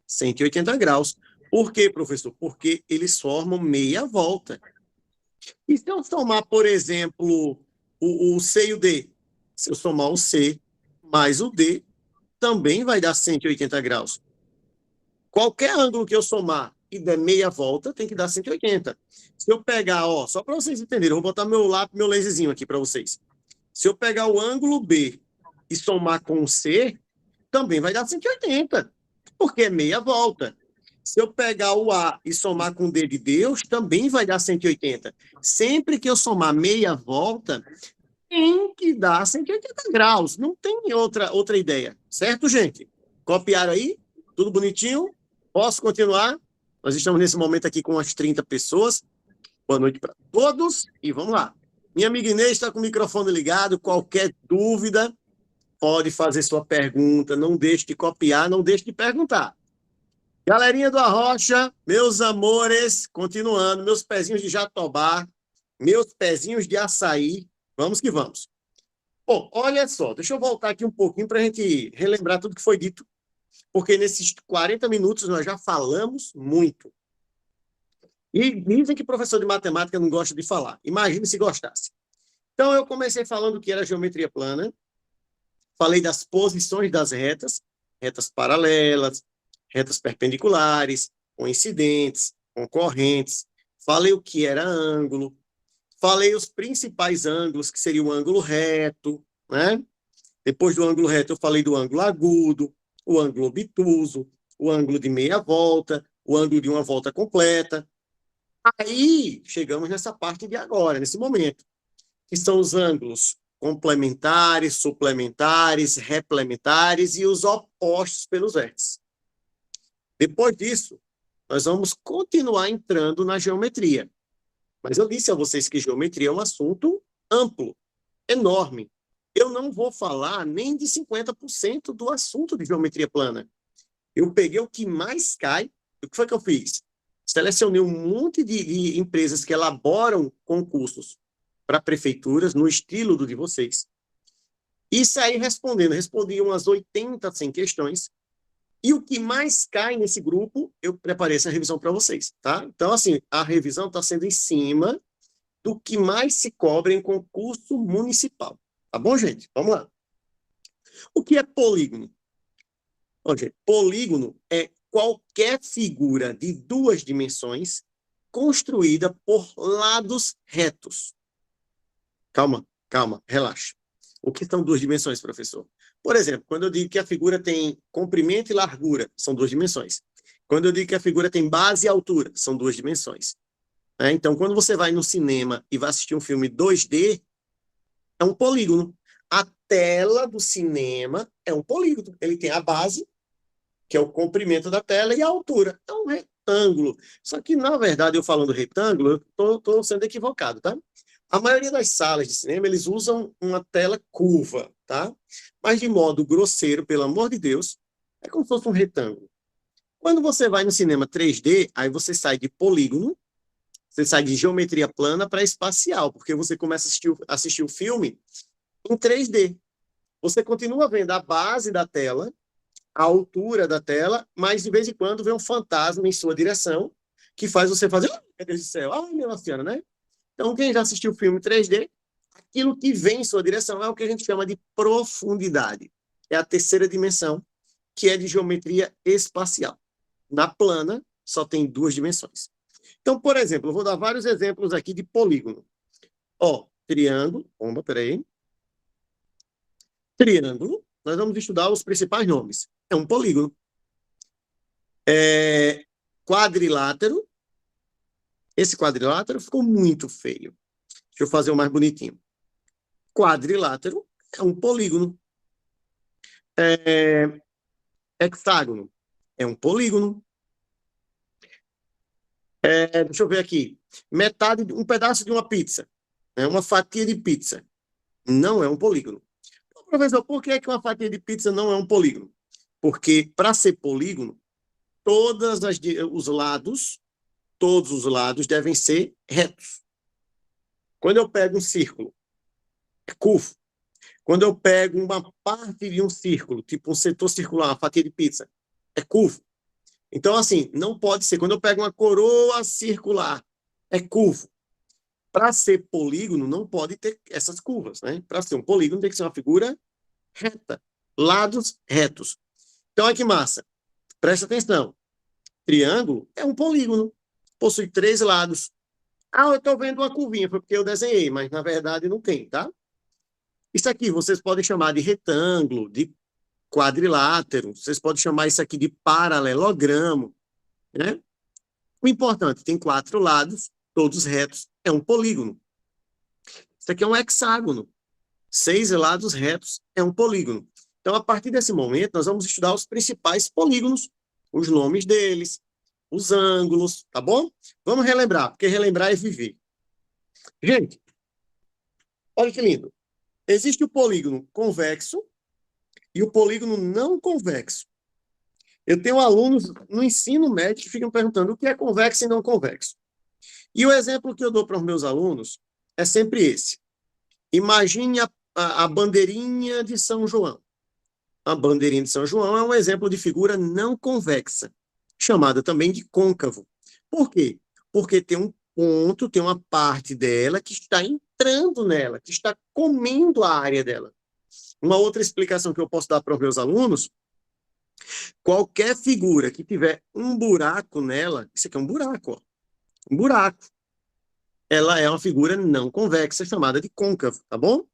S1: 180 graus. Por quê, professor? Porque eles formam meia volta. E se eu somar, por exemplo, o C e o D? Se eu somar o C mais o D, também vai dar 180 graus. Qualquer ângulo que eu somar e der meia volta, tem que dar 180. Se eu pegar, ó, só para vocês entenderem, eu vou botar meu lápis, meu laserzinho aqui para vocês. Se eu pegar o ângulo B e somar com o C, também vai dar 180, porque é meia volta. Se eu pegar o A e somar com o D de Deus, também vai dar 180. Sempre que eu somar meia volta, tem que dar 180 graus. Não tem outra ideia. Certo, gente? Copiaram aí? Tudo bonitinho? Posso continuar? Nós estamos nesse momento aqui com umas 30 pessoas. Boa noite para todos e vamos lá. Minha amiga Inês está com o microfone ligado. Qualquer dúvida, pode fazer sua pergunta. Não deixe de copiar, não deixe de perguntar. Galerinha do Arrocha, meus amores, continuando, meus pezinhos de jatobá, meus pezinhos de açaí, vamos que vamos. Bom, olha só, deixa eu voltar aqui um pouquinho para a gente relembrar tudo que foi dito, porque nesses 40 minutos nós já falamos muito. E dizem que professor de matemática não gosta de falar. Imagine se gostasse. Então, eu comecei falando que era geometria plana, falei das posições das retas, retas paralelas, retas perpendiculares, coincidentes, concorrentes. Falei o que era ângulo. Falei os principais ângulos, que seria o ângulo reto, né? Depois do ângulo reto, eu falei do ângulo agudo, o ângulo obtuso, o ângulo de meia volta, o ângulo de uma volta completa. Aí, chegamos nessa parte de agora, nesse momento, que são os ângulos complementares, suplementares, replementares e os opostos pelos vértices. Depois disso, nós vamos continuar entrando na geometria. Mas eu disse a vocês que geometria é um assunto amplo, enorme. Eu não vou falar nem de 50% do assunto de geometria plana. Eu peguei o que mais cai. O que foi que eu fiz? Selecionei um monte de empresas que elaboram concursos para prefeituras, no estilo do de vocês. E saí respondendo. Respondi umas 80, 100 questões. E o que mais cai nesse grupo, eu preparei essa revisão para vocês, tá? Então, assim, a revisão está sendo em cima do que mais se cobra em concurso municipal. Tá bom, gente? Vamos lá. O que é polígono? Gente, polígono é qualquer figura de 2 dimensões construída por lados retos. Calma, relaxa. O que são 2 dimensões, professor? Por exemplo, quando eu digo que a figura tem comprimento e largura, são 2 dimensões. Quando eu digo que a figura tem base e altura, são 2 dimensões. Então, quando você vai no cinema e vai assistir um filme 2D, é um polígono. A tela do cinema é um polígono. Ele tem a base, que é o comprimento da tela, e a altura. É um retângulo. Só que, na verdade, eu falando retângulo, eu estou sendo equivocado, tá? A maioria das salas de cinema, eles usam uma tela curva, tá? Mas, de modo grosseiro, pelo amor de Deus, é como se fosse um retângulo. Quando você vai no cinema 3D, aí você sai de polígono, você sai de geometria plana para espacial, porque você começa a assistir o filme em 3D. Você continua vendo a base da tela, a altura da tela, mas de vez em quando vem um fantasma em sua direção que faz você fazer, meu Deus do céu, ai, minha senhora, né? Então, quem já assistiu o filme 3D, aquilo que vem em sua direção é o que a gente chama de profundidade. É a terceira dimensão, que é de geometria espacial. Na plana, só tem 2 dimensões. Então, por exemplo, eu vou dar vários exemplos aqui de polígono. Triângulo, peraí. Triângulo, nós vamos estudar os principais nomes. É um polígono. Quadrilátero. Esse quadrilátero ficou muito feio. Deixa eu fazer o mais bonitinho. Quadrilátero é um polígono. Hexágono é um polígono. Deixa eu ver aqui. Um pedaço de uma pizza. Uma fatia de pizza. Não é um polígono. Professor, por que uma fatia de pizza não é um polígono? Porque, para ser polígono, todos os lados devem ser retos. Quando eu pego um círculo, é curvo. Quando eu pego uma parte de um círculo, tipo um setor circular, uma fatia de pizza, é curvo. Então, assim, não pode ser. Quando eu pego uma coroa circular, é curvo. Para ser polígono, não pode ter essas curvas, né? Para ser um polígono, tem que ser uma figura reta, lados retos. Então, olha que massa. Presta atenção. Triângulo é um polígono. Possui 3 lados. Eu estou vendo uma curvinha, foi porque eu desenhei, mas na verdade não tem, tá? Isso aqui vocês podem chamar de retângulo, de quadrilátero, vocês podem chamar isso aqui de paralelogramo, né? O importante, tem 4 lados, todos retos, é um polígono. Isso aqui é um hexágono. 6 lados retos é um polígono. Então, a partir desse momento, nós vamos estudar os principais polígonos, os nomes deles, os ângulos, tá bom? Vamos relembrar, porque relembrar é viver. Gente, olha que lindo. Existe o polígono convexo e o polígono não convexo. Eu tenho alunos no ensino médio que ficam perguntando o que é convexo e não convexo. E o exemplo que eu dou para os meus alunos é sempre esse. Imagine a bandeirinha de São João. A bandeirinha de São João é um exemplo de figura não convexa, chamada também de côncavo. Por quê? Porque tem um ponto, tem uma parte dela que está entrando nela, que está comendo a área dela. Uma outra explicação que eu posso dar para os meus alunos, qualquer figura que tiver um buraco nela, isso aqui é um buraco, ó, um buraco. Ela é uma figura não convexa, chamada de côncavo, tá bom?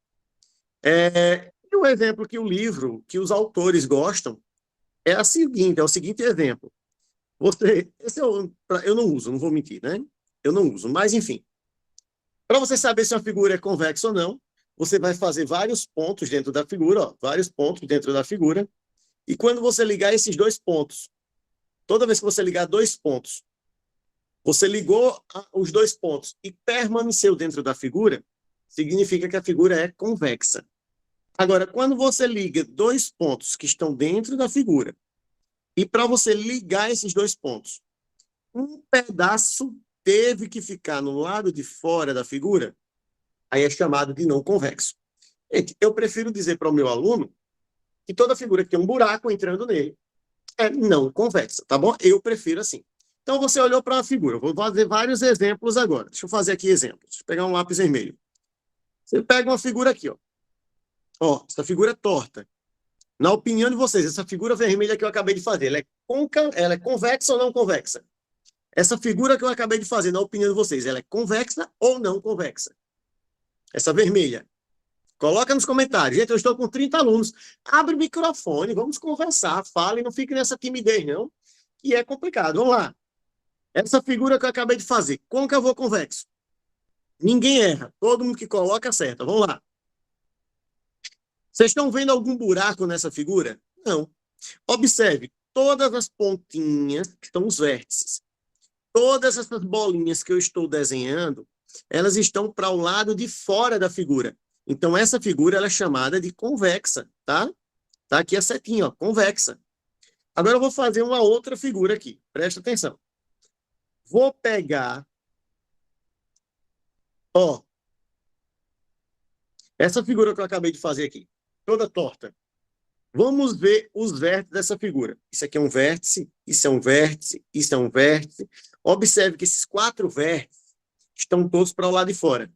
S1: E o exemplo que o livro, que os autores gostam, é o seguinte exemplo. Eu não uso, não vou mentir, né? Eu não uso, mas enfim. Para você saber se uma figura é convexa ou não, você vai fazer vários pontos dentro da figura, ó, vários pontos dentro da figura, e quando você ligar esses 2 pontos, toda vez que você ligar 2 pontos, você ligou os 2 pontos e permaneceu dentro da figura, significa que a figura é convexa. Agora, quando você liga 2 pontos que estão dentro da figura, e para você ligar esses 2 pontos, um pedaço teve que ficar no lado de fora da figura, aí é chamado de não convexo. Gente, eu prefiro dizer para o meu aluno que toda figura que tem um buraco entrando nele é não convexa, tá bom? Eu prefiro assim. Então, você olhou para uma figura. Eu vou fazer vários exemplos agora. Deixa eu fazer aqui exemplos. Deixa eu pegar um lápis vermelho. Você pega uma figura aqui, ó. Essa figura é torta. Na opinião de vocês, essa figura vermelha que eu acabei de fazer, ela é convexa ou não convexa? Essa figura que eu acabei de fazer, na opinião de vocês, ela é convexa ou não convexa? Essa vermelha. Coloca nos comentários. Gente, eu estou com 30 alunos. Abre o microfone, vamos conversar, fale, não fique nessa timidez, não, que é complicado. Vamos lá. Essa figura que eu acabei de fazer, côncavo ou convexo? Ninguém erra. Todo mundo que coloca acerta. Vamos lá. Vocês estão vendo algum buraco nessa figura? Não. Observe, todas as pontinhas, que estão os vértices, todas essas bolinhas que eu estou desenhando, elas estão para o lado de fora da figura. Então, essa figura ela é chamada de convexa, tá? Tá aqui a setinha, ó, convexa. Agora eu vou fazer uma outra figura aqui. Presta atenção. Vou pegar, ó, essa figura que eu acabei de fazer aqui, toda torta. Vamos ver os vértices dessa figura. Isso aqui é um vértice, isso é um vértice, isso é um vértice. Observe que esses 4 vértices estão todos para o lado de fora.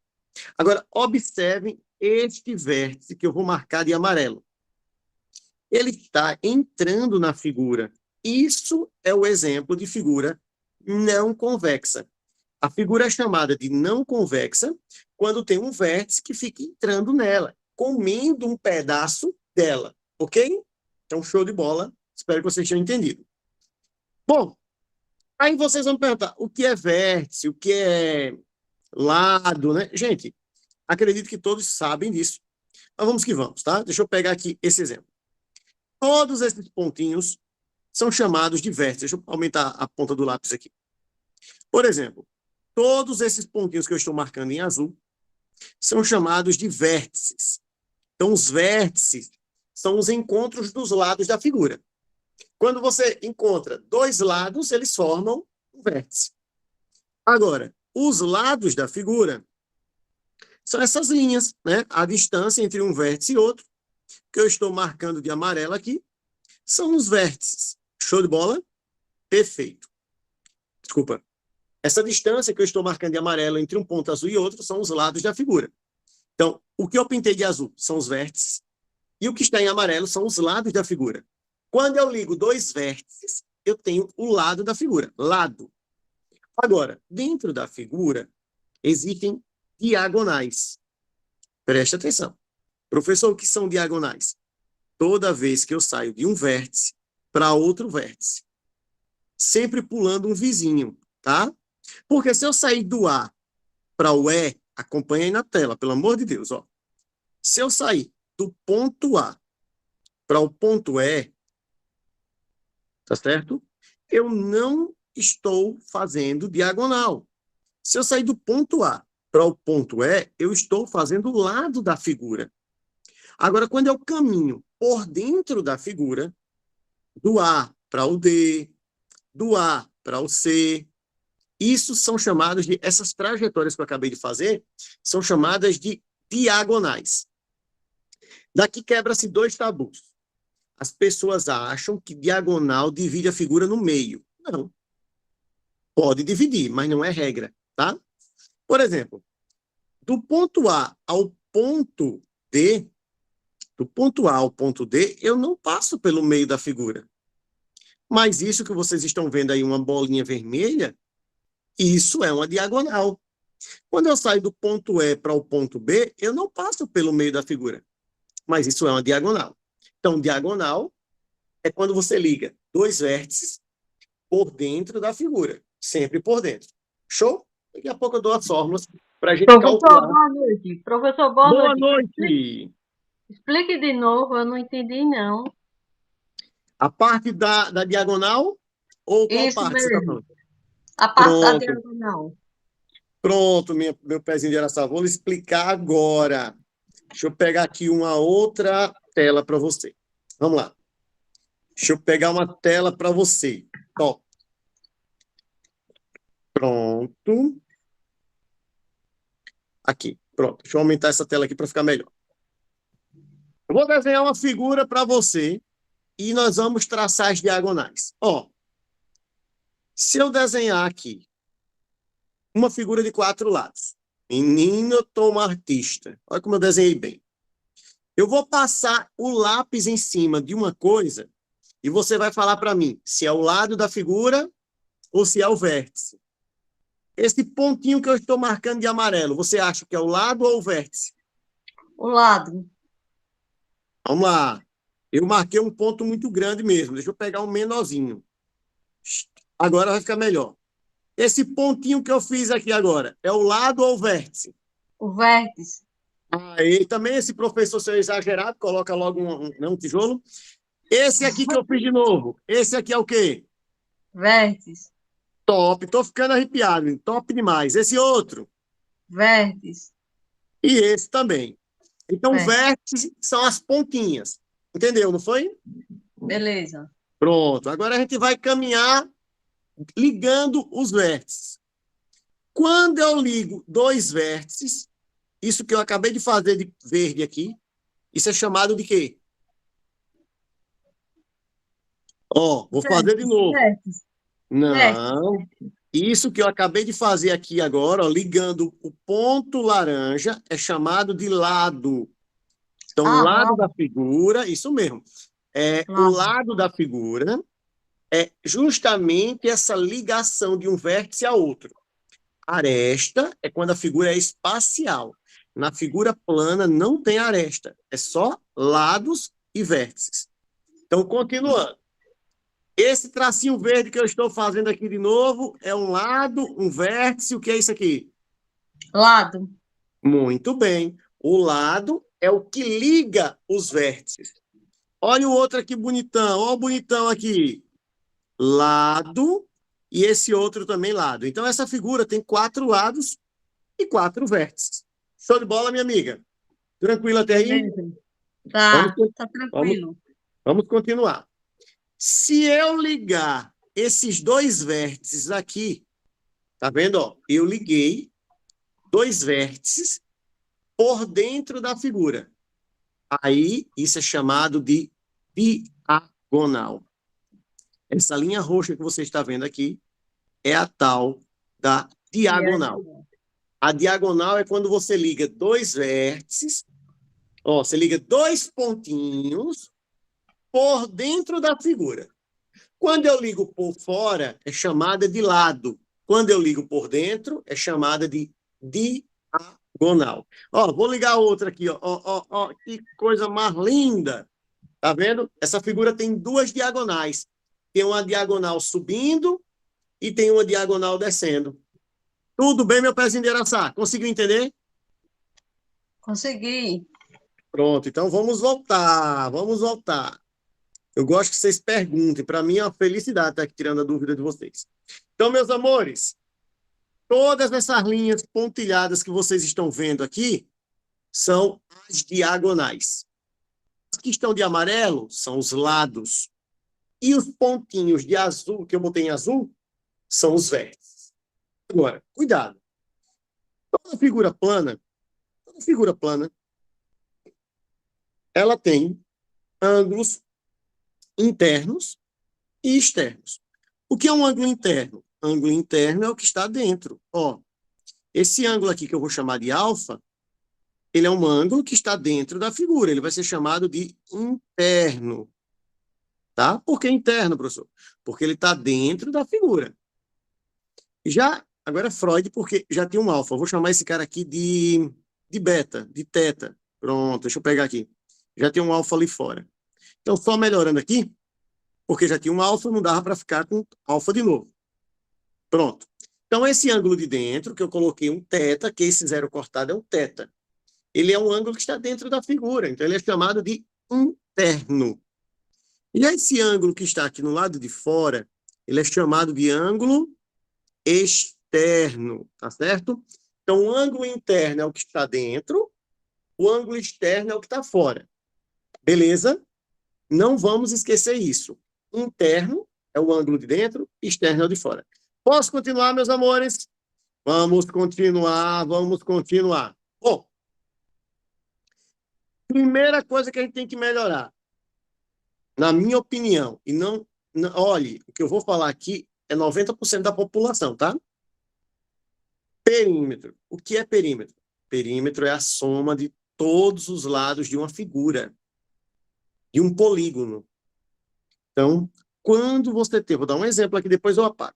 S1: Agora, observem este vértice que eu vou marcar de amarelo. Ele está entrando na figura. Isso é o exemplo de figura não convexa. A figura é chamada de não convexa quando tem um vértice que fica entrando nela, comendo um pedaço dela. Ok? Então, show de bola. Espero que vocês tenham entendido. Bom, aí vocês vão perguntar, o que é vértice, o que é lado, né? Gente, acredito que todos sabem disso. Mas vamos que vamos, tá? Deixa eu pegar aqui esse exemplo. Todos esses pontinhos são chamados de vértices. Deixa eu aumentar a ponta do lápis aqui. Por exemplo, todos esses pontinhos que eu estou marcando em azul são chamados de vértices. Então, os vértices são os encontros dos lados da figura. Quando você encontra 2 lados, eles formam um vértice. Agora, os lados da figura são essas linhas, né? A distância entre um vértice e outro, que eu estou marcando de amarelo aqui, são os vértices. Show de bola? Perfeito. Desculpa. Essa distância que eu estou marcando de amarelo entre um ponto azul e outro são os lados da figura. Então, o que eu pintei de azul são os vértices, e o que está em amarelo são os lados da figura. Quando eu ligo 2 vértices, eu tenho o lado da figura, lado. Agora, dentro da figura, existem diagonais. Preste atenção. Professor, o que são diagonais? Toda vez que eu saio de um vértice para outro vértice, sempre pulando um vizinho, tá? Porque se eu sair do A para o E, acompanha aí na tela, pelo amor de Deus, ó. Se eu sair do ponto A para o ponto E, tá certo? Eu não estou fazendo diagonal. Se eu sair do ponto A para o ponto E, eu estou fazendo o lado da figura. Agora, quando eu caminho por dentro da figura, do A para o D, do A para o C, isso são chamados de, essas trajetórias que eu acabei de fazer, são chamadas de diagonais. Daqui quebra-se 2 tabus. As pessoas acham que diagonal divide a figura no meio. Não. Pode dividir, mas não é regra, tá? Por exemplo, do ponto A ao ponto D, do ponto A ao ponto D, eu não passo pelo meio da figura. Mas isso que vocês estão vendo aí, uma bolinha vermelha, isso é uma diagonal. Quando eu saio do ponto E para o ponto B, eu não passo pelo meio da figura. Mas isso é uma diagonal. Então, diagonal é quando você liga 2 vértices por dentro da figura. Sempre por dentro. Show? Daqui a pouco eu dou as fórmulas para a gente
S3: Professor,
S1: calcular.
S3: boa noite. Professor, boa noite.
S1: Noite!
S3: Explique de novo, eu não entendi, não.
S1: A parte da diagonal ou qual
S3: Isso
S1: parte
S3: mesmo.
S1: você está falando?
S3: A parte da
S1: Pronto.
S3: diagonal.
S1: Pronto, meu pezinho de araçá. Vou lhe explicar agora. Deixa eu pegar aqui uma outra tela para você. Vamos lá. Deixa eu pegar uma tela para você. Top. Pronto. Aqui. Pronto. Deixa eu aumentar essa tela aqui para ficar melhor. Eu vou desenhar uma figura para você e nós vamos traçar as diagonais. Ó, se eu desenhar aqui uma figura de 4 lados. Menino, eu tô uma artista. Olha como eu desenhei bem. Eu vou passar o lápis em cima de uma coisa e você vai falar para mim se é o lado da figura ou se é o vértice. Esse pontinho que eu estou marcando de amarelo, você acha que é o lado ou o vértice?
S3: O lado.
S1: Vamos lá. Eu marquei um ponto muito grande mesmo. Deixa eu pegar um menorzinho. Agora vai ficar melhor. Esse pontinho que eu fiz aqui agora, é o lado ou o vértice?
S3: O vértice.
S1: Aí também esse professor seu exagerado, coloca logo um tijolo. Esse aqui que eu fiz de novo, esse aqui é o quê?
S3: Vértice.
S1: Top, tô ficando arrepiado, hein? Top demais. Esse outro?
S3: Vértice.
S1: E esse também. Então,
S3: Vértice.
S1: vértice são as pontinhas. Entendeu, não foi?
S3: Beleza.
S1: Pronto. Agora a gente vai caminhar ligando os vértices. Quando eu ligo dois vértices, isso que eu acabei de fazer de verde aqui, isso é chamado de quê? Ó, vou fazer de novo.
S3: Vértice.
S1: Não. Isso que eu acabei de fazer aqui agora, ó, ligando o ponto laranja, é chamado de lado. Então, o lado da figura, isso mesmo. O lado da figura é justamente essa ligação de um vértice a outro. Aresta é quando a figura é espacial. Na figura plana não tem aresta, é só lados e vértices. Então, continuando. Esse tracinho verde que eu estou fazendo aqui de novo é um lado, um vértice. O que é isso aqui?
S3: Lado.
S1: Muito bem. O lado é o que liga os vértices. Olha o outro aqui bonitão. Olha o bonitão aqui. Lado e esse outro também lado. Então, essa figura tem 4 lados e 4 vértices. Show de bola, minha amiga? Tranquilo até aí?
S3: Tá tranquilo.
S1: Vamos continuar. Se eu ligar esses 2 vértices aqui, tá vendo? Ó, eu liguei 2 vértices por dentro da figura. Aí, isso é chamado de diagonal. Essa linha roxa que você está vendo aqui é a tal da diagonal. A diagonal é quando você liga 2 vértices, ó, você liga 2 pontinhos por dentro da figura. Quando eu ligo por fora, é chamada de lado. Quando eu ligo por dentro, é chamada de diagonal. Ó, vou ligar outra aqui, ó, que coisa mais linda. Tá vendo? Essa figura tem 2 diagonais. Tem uma diagonal subindo e tem uma diagonal descendo. Tudo bem, meu pezinho de Araçá? Conseguiu entender?
S3: Consegui.
S1: Pronto, então vamos voltar. Eu gosto que vocês perguntem. Para mim é uma felicidade estar aqui tirando a dúvida de vocês. Então, meus amores, todas essas linhas pontilhadas que vocês estão vendo aqui são as diagonais. As que estão de amarelo são os lados. E os pontinhos de azul, que eu botei em azul, são os vértices. Agora, cuidado. Toda figura plana, ela tem ângulos internos e externos. O que é um ângulo interno? Ângulo interno é o que está dentro. Ó, esse ângulo aqui que eu vou chamar de alfa, ele é um ângulo que está dentro da figura. Ele vai ser chamado de interno. Tá? Por que interno, professor? Porque ele está dentro da figura. Já, agora Freud, porque já tem um alfa. Eu vou chamar esse cara aqui de beta, de teta. Pronto, deixa eu pegar aqui. Já tem um alfa ali fora. Então, só melhorando aqui, porque já tinha um alfa, não dava para ficar com alfa de novo. Pronto. Então, esse ângulo de dentro, que eu coloquei um teta, que esse zero cortado é um teta. Ele é um ângulo que está dentro da figura, então ele é chamado de interno. E esse ângulo que está aqui no lado de fora, ele é chamado de ângulo externo, tá certo? Então, o ângulo interno é o que está dentro, o ângulo externo é o que está fora. Beleza? Não vamos esquecer isso. Interno é o ângulo de dentro, externo é o de fora. Posso continuar, meus amores? Vamos continuar. Bom, primeira coisa que a gente tem que melhorar, na minha opinião, e olhe, o que eu vou falar aqui é 90% da população, tá? Perímetro. O que é perímetro? Perímetro é a soma de todos os lados de uma figura, de um polígono. Então, quando você tem, vou dar um exemplo aqui, depois eu apago.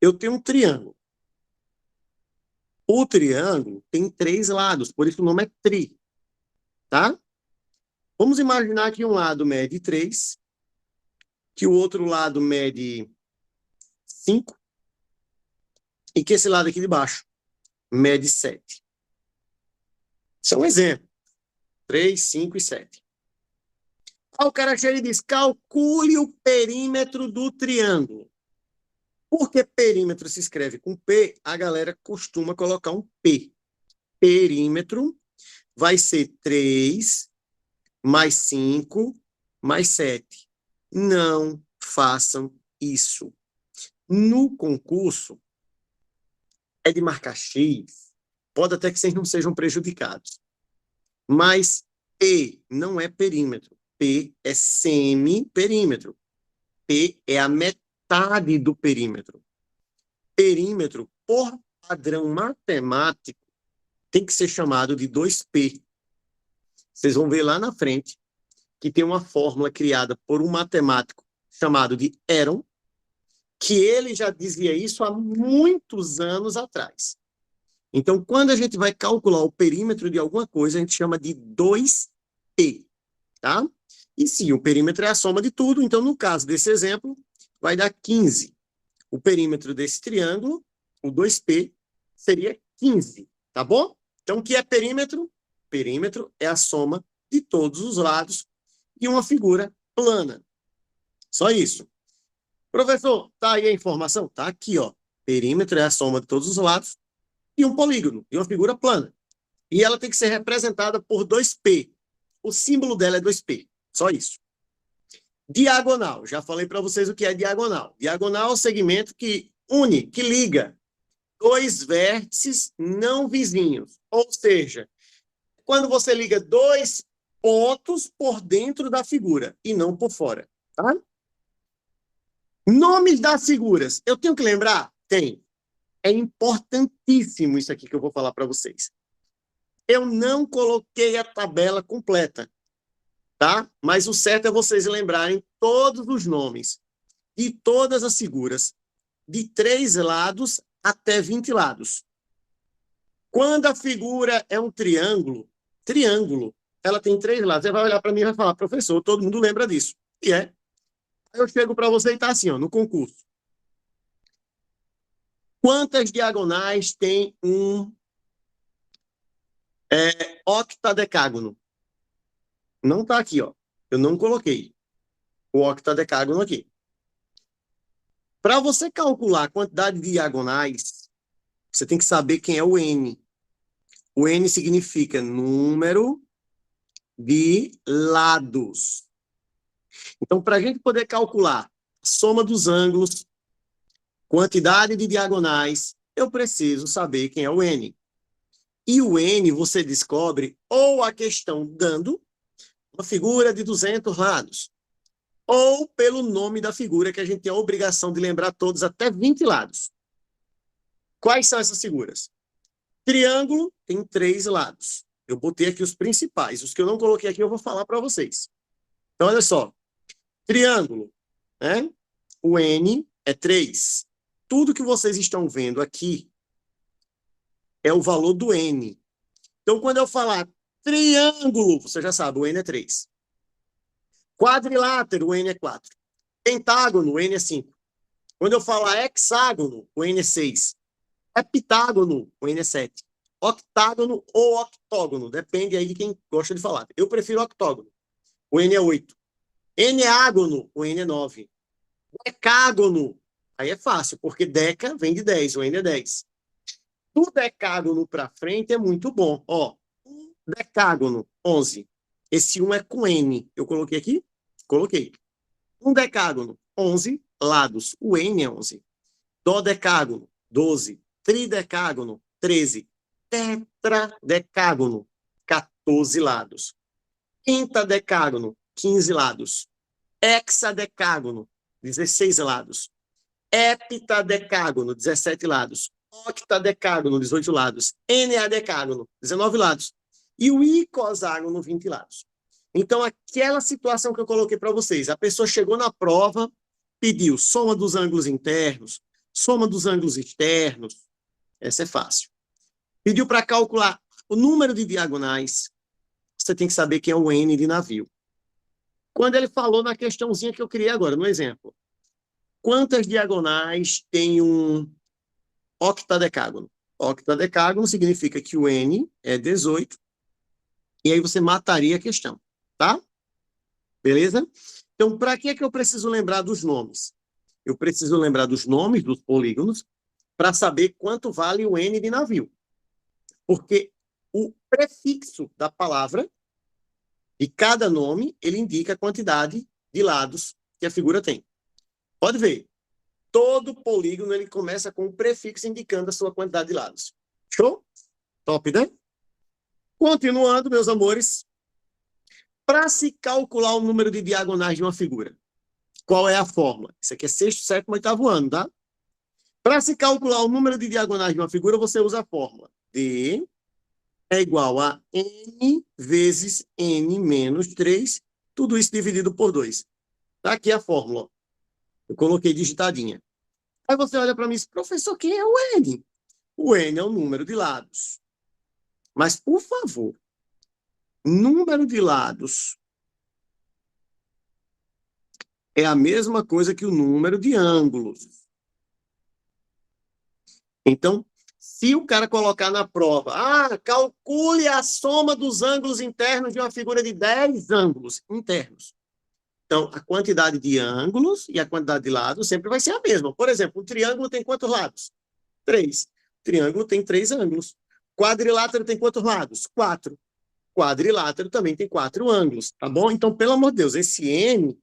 S1: Eu tenho um triângulo. O triângulo tem 3 lados, por isso o nome é tri, tá? Vamos imaginar que um lado mede 3, que o outro lado mede 5, e que esse lado aqui de baixo mede 7. Isso é um exemplo. 3, 5 e 7. Aí o cara chega e diz, calcule o perímetro do triângulo. Porque perímetro se escreve com P, a galera costuma colocar um P. Perímetro vai ser 3 mais 5 mais 7. Não façam isso. No concurso, é de marcar X, pode até que vocês não sejam prejudicados. Mas P não é perímetro. P é semiperímetro. P é a metade do perímetro. Perímetro, por padrão matemático, tem que ser chamado de 2P. Vocês vão ver lá na frente que tem uma fórmula criada por um matemático chamado de Heron, que ele já dizia isso há muitos anos atrás. Então, quando a gente vai calcular o perímetro de alguma coisa, a gente chama de 2P, tá? E sim, o perímetro é a soma de tudo, então, no caso desse exemplo, vai dar 15. O perímetro desse triângulo, o 2P, seria 15, tá bom? Então, o que é perímetro? Perímetro é a soma de todos os lados de uma figura plana. Só isso. Professor, tá aí a informação? Tá aqui, ó. Perímetro é a soma de todos os lados de um polígono, de uma figura plana. E ela tem que ser representada por 2P. O símbolo dela é 2P. Só isso. Diagonal. Já falei para vocês o que é diagonal. Diagonal é o segmento que une, que liga 2 vértices não vizinhos. Ou seja, quando você liga 2 pontos por dentro da figura e não por fora. Tá? Nomes das figuras. Eu tenho que lembrar? Tem. É importantíssimo isso aqui que eu vou falar para vocês. Eu não coloquei a tabela completa, tá? Mas o certo é vocês lembrarem todos os nomes de todas as figuras, de 3 lados até 20 lados. Quando a figura é um triângulo, ela tem 3 lados. Você vai olhar para mim e vai falar, professor, todo mundo lembra disso. E é. Eu chego para você e está assim, ó, no concurso. Quantas diagonais tem um octadecágono? Não está aqui, ó. Eu não coloquei o octadecágono aqui. Para você calcular a quantidade de diagonais, você tem que saber quem é o N. O N significa número de lados. Então, para a gente poder calcular a soma dos ângulos, quantidade de diagonais, eu preciso saber quem é o N. E o N você descobre ou a questão dando uma figura de 200 lados, ou pelo nome da figura, que a gente tem a obrigação de lembrar todos até 20 lados. Quais são essas figuras? Triângulo tem 3 lados. Eu botei aqui os principais. Os que eu não coloquei aqui eu vou falar para vocês. Então, olha só. Triângulo, né? O N é 3. Tudo que vocês estão vendo aqui é o valor do N. Então, quando eu falar triângulo, você já sabe, o N é 3. Quadrilátero, o N é 4. Pentágono, o N é 5. Quando eu falar hexágono, o N é 6. Heptágono, o N é 7. Octágono ou octógono, depende aí de quem gosta de falar. Eu prefiro octógono, o N é 8. Eneágono, o N é 9. Decágono, aí é fácil, porque deca vem de 10, o N é 10. Do decágono para frente é muito bom. Ó, decágono, 11. Esse 1 é com N. Eu coloquei aqui? Coloquei. Um decágono, 11 lados. O N é 11. Dodecágono, 12. Tridecágono, 13. Tetradecágono, 14 lados. Quintadecágono, 15 lados. Hexadecágono, 16 lados. Heptadecágono, 17 lados. Octadecágono, 18 lados. Eneadecágono, 19 lados. e o icosságono 20 lados. Então, aquela situação que eu coloquei para vocês, a pessoa chegou na prova, pediu soma dos ângulos internos, soma dos ângulos externos, essa é fácil. Pediu para calcular o número de diagonais, você tem que saber quem é o N de navio. Quando ele falou na questãozinha que eu criei agora, no exemplo, quantas diagonais tem um octadecágono? Octadecágono significa que o N é 18, e aí você mataria a questão, tá? Beleza? Então, para que é que eu preciso lembrar dos nomes? Eu preciso lembrar dos nomes dos polígonos para saber quanto vale o N de navio. Porque o prefixo da palavra de cada nome, ele indica a quantidade de lados que a figura tem. Pode ver. Todo polígono ele começa com um prefixo indicando a sua quantidade de lados. Show? Top, né? Continuando, meus amores. Para se calcular o número de diagonais de uma figura, qual é a fórmula? Isso aqui é sexto, sétimo, oitavo ano, tá? Para se calcular o número de diagonais de uma figura, você usa a fórmula. D é igual a N vezes N menos 3, tudo isso dividido por 2. Tá aqui a fórmula. Eu coloquei digitadinha. Aí você olha para mim e diz, professor, quem é o N? O N é o número de lados. Mas, por favor, número de lados é a mesma coisa que o número de ângulos. Então, se o cara colocar na prova, calcule a soma dos ângulos internos de uma figura de 10 ângulos internos. Então, a quantidade de ângulos e a quantidade de lados sempre vai ser a mesma. Por exemplo, um triângulo tem quantos lados? 3. O triângulo tem 3 ângulos. Quadrilátero tem quantos lados? 4. Quadrilátero também tem 4 ângulos, tá bom? Então, pelo amor de Deus, esse N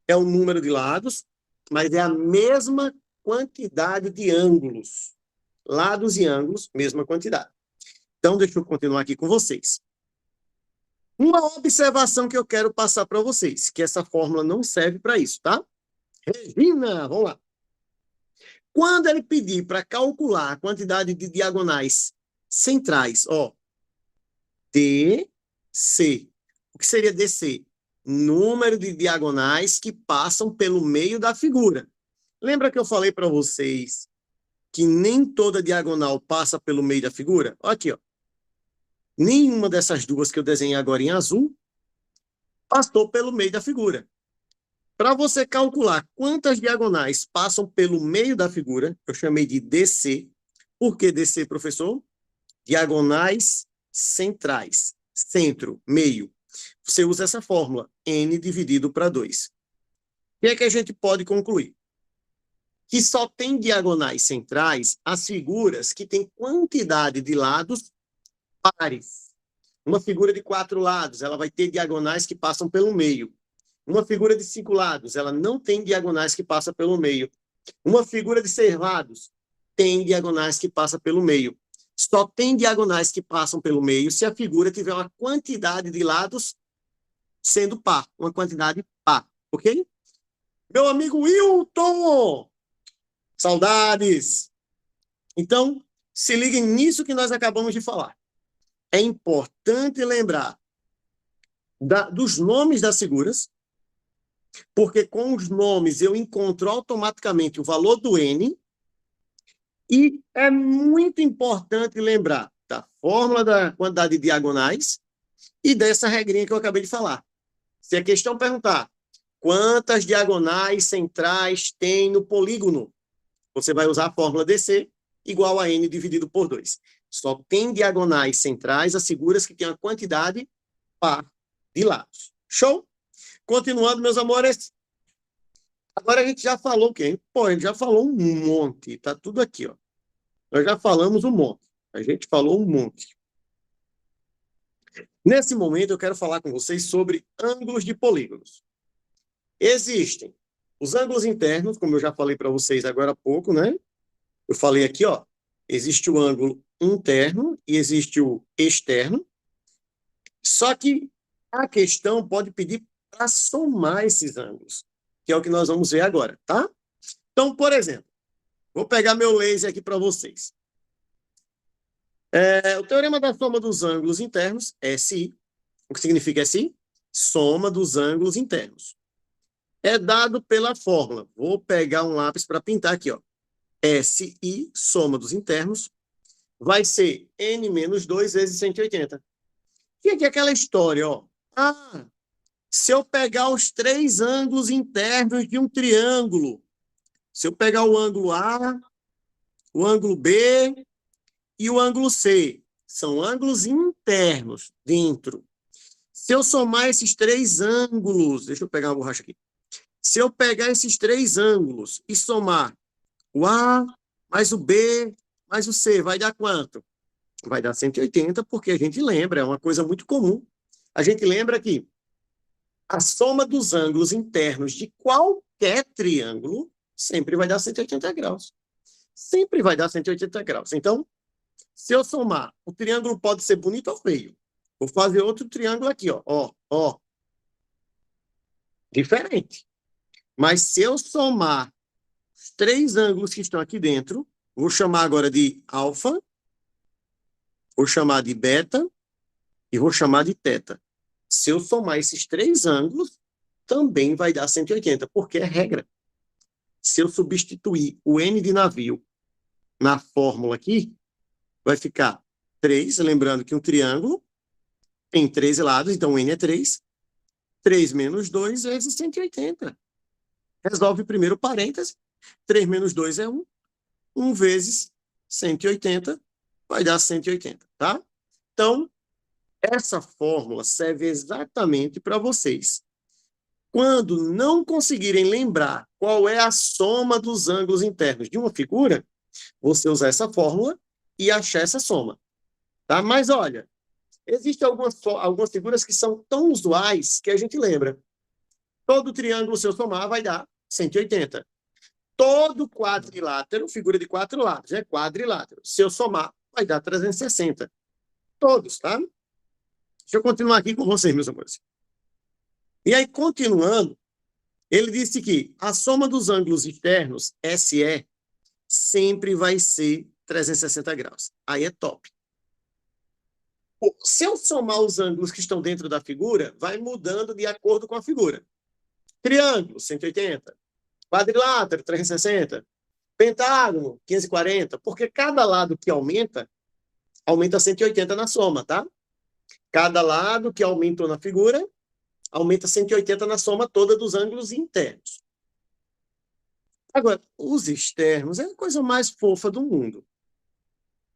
S1: é o número de lados, mas é a mesma quantidade de ângulos. Lados e ângulos, mesma quantidade. Então, deixa eu continuar aqui com vocês. Uma observação que eu quero passar para vocês, que essa fórmula não serve para isso, tá? Regina, vamos lá. Quando ele pedir para calcular a quantidade de diagonais centrais, DC. O que seria DC? Número de diagonais que passam pelo meio da figura. Lembra que eu falei para vocês que nem toda diagonal passa pelo meio da figura? Olha aqui, ó. Nenhuma dessas duas que eu desenhei agora em azul passou pelo meio da figura. Para você calcular quantas diagonais passam pelo meio da figura, eu chamei de DC. Por que DC, professor? Diagonais centrais. Centro, meio. Você usa essa fórmula, N dividido para 2. O que é que a gente pode concluir? Que só tem diagonais centrais as figuras que têm quantidade de lados pares. Uma figura de 4 lados, ela vai ter diagonais que passam pelo meio. Uma figura de 5 lados, ela não tem diagonais que passam pelo meio. Uma figura de 6 lados tem diagonais que passam pelo meio. Só tem diagonais que passam pelo meio se a figura tiver uma quantidade de lados sendo par, uma quantidade par, ok? Meu amigo Wilton! Saudades! Então, se liguem nisso que nós acabamos de falar. É importante lembrar dos nomes das figuras, porque com os nomes eu encontro automaticamente o valor do N, e é muito importante lembrar da fórmula da quantidade de diagonais e dessa regrinha que eu acabei de falar. Se a questão perguntar quantas diagonais centrais tem no polígono, você vai usar a fórmula DC igual a N dividido por 2. Só tem diagonais centrais as figuras que têm a quantidade par de lados. Show? Continuando, meus amores. Agora a gente já falou o quê? Pô, a gente já falou um monte. Tá tudo aqui, ó. Nós já falamos um monte. A gente falou um monte. Nesse momento, eu quero falar com vocês sobre ângulos de polígonos. Existem os ângulos internos, como eu já falei para vocês agora há pouco, né? Eu falei aqui, ó. Existe o ângulo interno e existe o externo. Só que a questão pode pedir para somar esses ângulos, que é o que nós vamos ver agora, tá? Então, por exemplo, vou pegar meu laser aqui para vocês. O teorema da soma dos ângulos internos, SI. O que significa SI? Soma dos ângulos internos. É dado pela fórmula. Vou pegar um lápis para pintar aqui, ó. SI, soma dos internos, vai ser N menos 2 vezes 180. E aqui é aquela história, ó. Se eu pegar os 3 ângulos internos de um triângulo, se eu pegar o ângulo A, o ângulo B e o ângulo C, são ângulos internos dentro. Se eu somar esses 3 ângulos, deixa eu pegar uma borracha aqui. Se eu pegar esses 3 ângulos e somar o A mais o B mais o C, vai dar quanto? Vai dar 180, porque a gente lembra, é uma coisa muito comum. A gente lembra que a soma dos ângulos internos de qualquer triângulo sempre vai dar 180 graus. Sempre vai dar 180 graus. Então, se eu somar, o triângulo pode ser bonito ou feio. Vou fazer outro triângulo aqui, ó. Diferente. Mas se eu somar os 3 ângulos que estão aqui dentro, vou chamar agora de alfa, vou chamar de beta e vou chamar de teta. Se eu somar esses 3 ângulos, também vai dar 180, porque é regra. Se eu substituir o N de navio na fórmula aqui, vai ficar 3, lembrando que um triângulo tem 3 lados, então o N é 3. 3 menos 2 vezes 180. Resolve primeiro o parêntese. 3 menos 2 é 1. 1 vezes 180 vai dar 180, tá? Então, essa fórmula serve exatamente para vocês. Quando não conseguirem lembrar qual é a soma dos ângulos internos de uma figura, você usar essa fórmula e achar essa soma, tá? Mas, olha, existem algumas figuras que são tão usuais que a gente lembra. Todo triângulo, se eu somar, vai dar 180. Todo quadrilátero, figura de 4 lados, é quadrilátero. Se eu somar, vai dar 360. Todos, tá? Deixa eu continuar aqui com vocês, meus amores. E aí, continuando, ele disse que a soma dos ângulos externos, SE, sempre vai ser 360 graus. Aí é top. Se eu somar os ângulos que estão dentro da figura, vai mudando de acordo com a figura. Triângulo, 180. Quadrilátero, 360. Pentágono, 540. Porque cada lado que aumenta 180 na soma, tá? Cada lado que aumentou na figura, aumenta 180 na soma toda dos ângulos internos. Agora, os externos é a coisa mais fofa do mundo.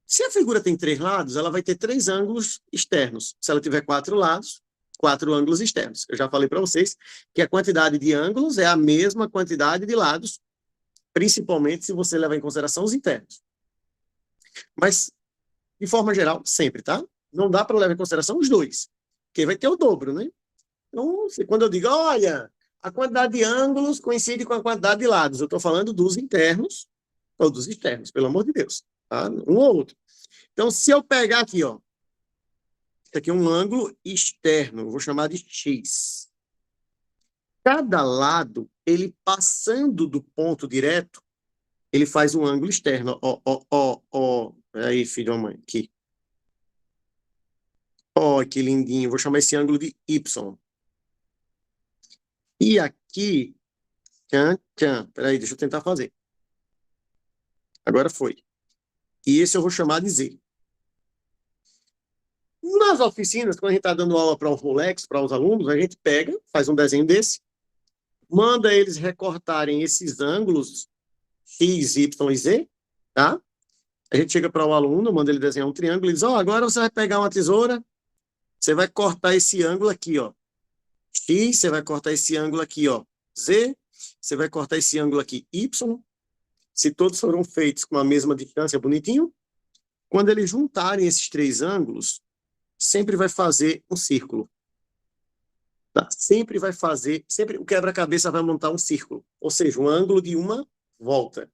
S1: Se a figura tem 3 lados, ela vai ter 3 ângulos externos. Se ela tiver 4 lados, 4 ângulos externos. Eu já falei para vocês que a quantidade de ângulos é a mesma quantidade de lados, principalmente se você levar em consideração os internos. Mas, de forma geral, sempre, tá? Não dá para levar em consideração os dois, porque vai ter o dobro, né? Então, quando eu digo, olha, a quantidade de ângulos coincide com a quantidade de lados, eu estou falando dos internos ou dos externos, pelo amor de Deus, tá? Um ou outro. Então, se eu pegar aqui, ó, isso aqui é um ângulo externo, eu vou chamar de X. Cada lado, ele passando do ponto direto, ele faz um ângulo externo. Ó. Aí, filho da mãe, aqui. Ó, que lindinho. Vou chamar esse ângulo de Y. E aqui, peraí, deixa eu tentar fazer. Agora foi. E esse eu vou chamar de Z. Nas oficinas, quando a gente está dando aula para os moleques, para os alunos, a gente pega, faz um desenho desse, manda eles recortarem esses ângulos X, Y e Z, tá? A gente chega para o aluno, manda ele desenhar um triângulo e diz, ó, agora você vai pegar uma tesoura, você vai cortar esse ângulo aqui, ó, X, você vai cortar esse ângulo aqui, ó, Z, você vai cortar esse ângulo aqui, Y. Se todos foram feitos com a mesma distância, bonitinho, quando eles juntarem esses 3 ângulos, sempre vai fazer um círculo. Tá? Sempre o quebra-cabeça vai montar um círculo, ou seja, um ângulo de uma volta.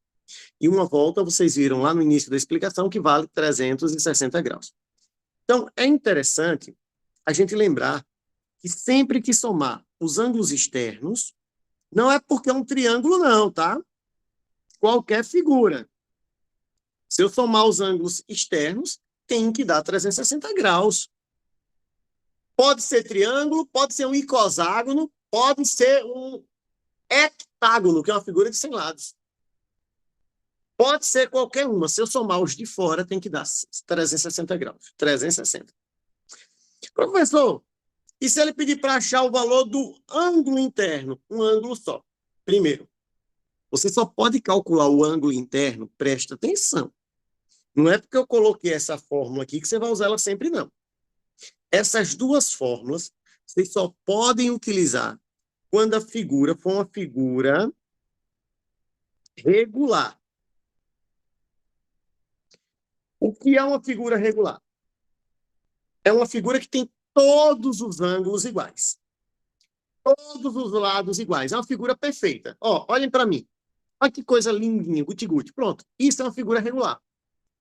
S1: E uma volta, vocês viram lá no início da explicação, que vale 360 graus. Então, é interessante a gente lembrar que sempre que somar os ângulos externos, não é porque é um triângulo não, tá? Qualquer figura. Se eu somar os ângulos externos, tem que dar 360 graus. Pode ser triângulo, pode ser um icoságono, pode ser um heptágono, que é uma figura de 100 lados. Pode ser qualquer uma. Se eu somar os de fora, tem que dar 360 graus. 360. Professor, e se ele pedir para achar o valor do ângulo interno? Um ângulo só. Primeiro, você só pode calcular o ângulo interno, presta atenção. Não é porque eu coloquei essa fórmula aqui que você vai usar ela sempre, não. Essas duas fórmulas, vocês só podem utilizar quando a figura for uma figura regular. O que é uma figura regular? É uma figura que tem todos os ângulos iguais. Todos os lados iguais. É uma figura perfeita. Ó, olhem para mim. Olha que coisa lindinha, guti-guti. Pronto. Isso é uma figura regular.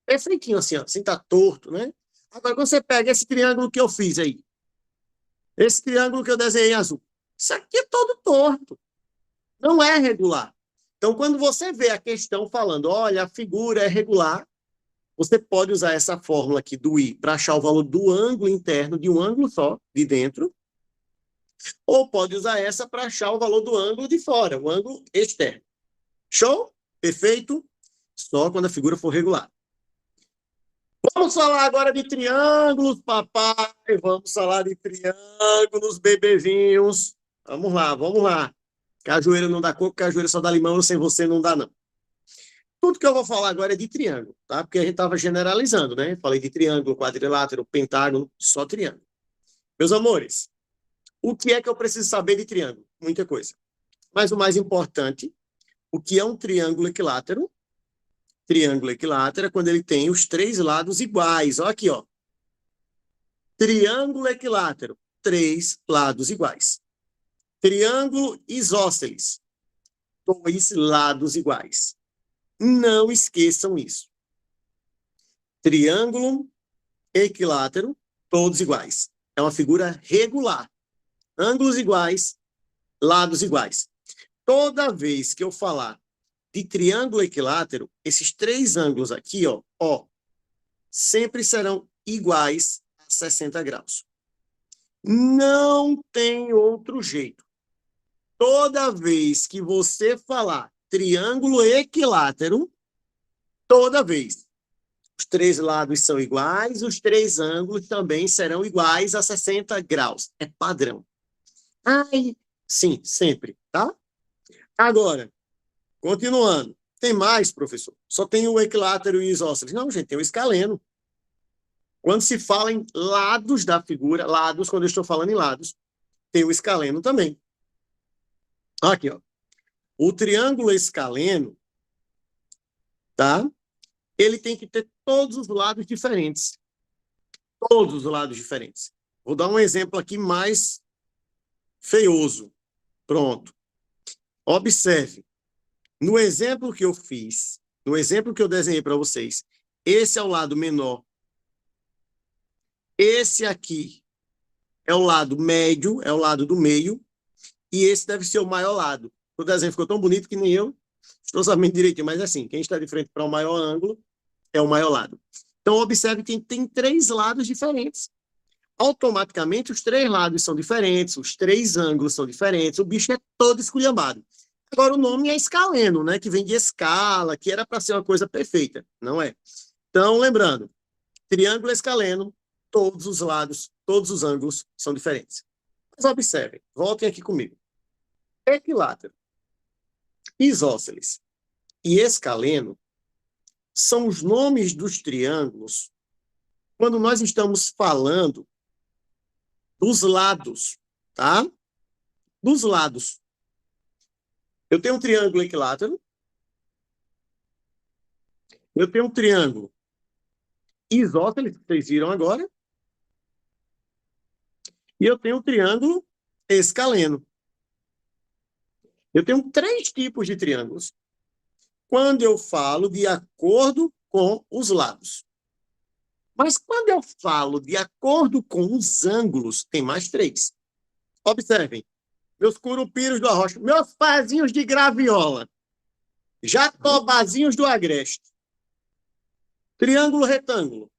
S1: Perfeitinho assim, ó. Assim tá torto, né? Agora, quando você pega esse triângulo que eu fiz aí, esse triângulo que eu desenhei em azul, isso aqui é todo torto. Não é regular. Então, quando você vê a questão falando, olha, a figura é regular, você pode usar essa fórmula aqui do I para achar o valor do ângulo interno de um ângulo só, de dentro, ou pode usar essa para achar o valor do ângulo de fora, o ângulo externo. Show? Perfeito? Só quando a figura for regular. Vamos falar agora de triângulos, papai. Vamos falar de triângulos, bebezinhos. Vamos lá, vamos lá. Cajueira não dá coco, cajueira só dá limão, sem você não dá, não. Tudo que eu vou falar agora é de triângulo, tá? Porque a gente estava generalizando, né? Falei de triângulo, quadrilátero, pentágono, só triângulo. Meus amores, o que é que eu preciso saber de triângulo? Muita coisa. Mas o mais importante, o que é um triângulo equilátero? Triângulo equilátero é quando ele tem os três lados iguais. Olha aqui, ó. Triângulo equilátero, 3 lados iguais. Triângulo isósceles, 2 lados iguais. Não esqueçam isso. Triângulo equilátero, todos iguais. É uma figura regular. Ângulos iguais, lados iguais. Toda vez que eu falar de triângulo equilátero, esses 3 ângulos aqui, ó, sempre serão iguais a 60 graus. Não tem outro jeito. Toda vez que você falar triângulo equilátero, toda vez, os 3 lados são iguais, os 3 ângulos também serão iguais a 60 graus. É padrão. Ai, sim, sempre, tá? Agora, continuando. Tem mais, professor? Só tem o equilátero e o isósceles. Não, gente, tem o escaleno. Quando se fala em lados da figura, lados, quando eu estou falando em lados, tem o escaleno também. Aqui, ó. O triângulo escaleno, tá? Ele tem que ter todos os lados diferentes. Todos os lados diferentes. Vou dar um exemplo aqui mais feioso. Pronto. Observe. No exemplo que eu fiz, no exemplo que eu desenhei para vocês, esse é o lado menor. Esse aqui é o lado médio, é o lado do meio, e esse deve ser o maior lado. O desenho ficou tão bonito que nem eu estou sabendo direitinho, mas assim, quem está de frente para o maior ângulo é o maior lado. Então, observe que tem 3 lados diferentes. Automaticamente, os 3 lados são diferentes, os 3 ângulos são diferentes, o bicho é todo esculhambado. Agora, o nome é escaleno, né? Que vem de escala, que era para ser uma coisa perfeita. Não é. Então, lembrando, triângulo escaleno, todos os lados, todos os ângulos são diferentes. Mas observem, voltem aqui comigo. Equilátero, isósceles e escaleno são os nomes dos triângulos quando nós estamos falando dos lados, tá? Dos lados. Eu tenho um triângulo equilátero. Eu tenho um triângulo isósceles, que vocês viram agora. E eu tenho um triângulo escaleno. Eu tenho 3 tipos de triângulos. Quando eu falo de acordo com os lados. Mas quando eu falo de acordo com os ângulos, tem mais 3. Observem. Meus curupiros do arrocha, meus pazinhos de graviola, jatobazinhos do agreste, triângulo retângulo,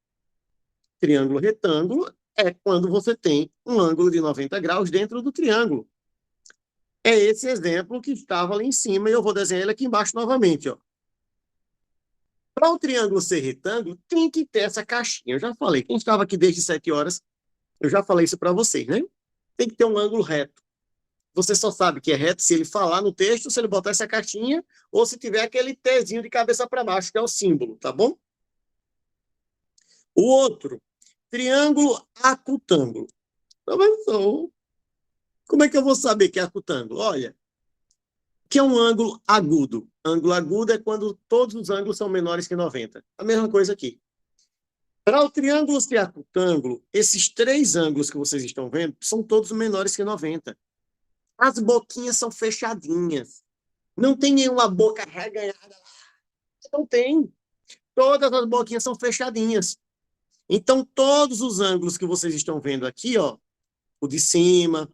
S1: Triângulo retângulo é quando você tem um ângulo de 90 graus dentro do triângulo. É esse exemplo que estava ali em cima, e eu vou desenhar ele aqui embaixo novamente, ó. Para o triângulo ser retângulo, tem que ter essa caixinha. Eu já falei, quem estava aqui desde 7 horas, eu já falei isso para vocês, né? Tem que ter um ângulo reto. Você só sabe que é reto se ele falar no texto, se ele botar essa caixinha, ou se tiver aquele Tzinho de cabeça para baixo, que é o símbolo, tá bom? O outro, triângulo acutângulo. Professor, como é que eu vou saber que é acutângulo? Olha, que é um ângulo agudo. Ângulo agudo é quando todos os ângulos são menores que 90. A mesma coisa aqui. Para o triângulo ser acutângulo, esses 3 ângulos que vocês estão vendo são todos menores que 90. As boquinhas são fechadinhas. Não tem nenhuma boca reganhada lá. Não tem. Todas as boquinhas são fechadinhas. Então, todos os ângulos que vocês estão vendo aqui, ó, o de cima,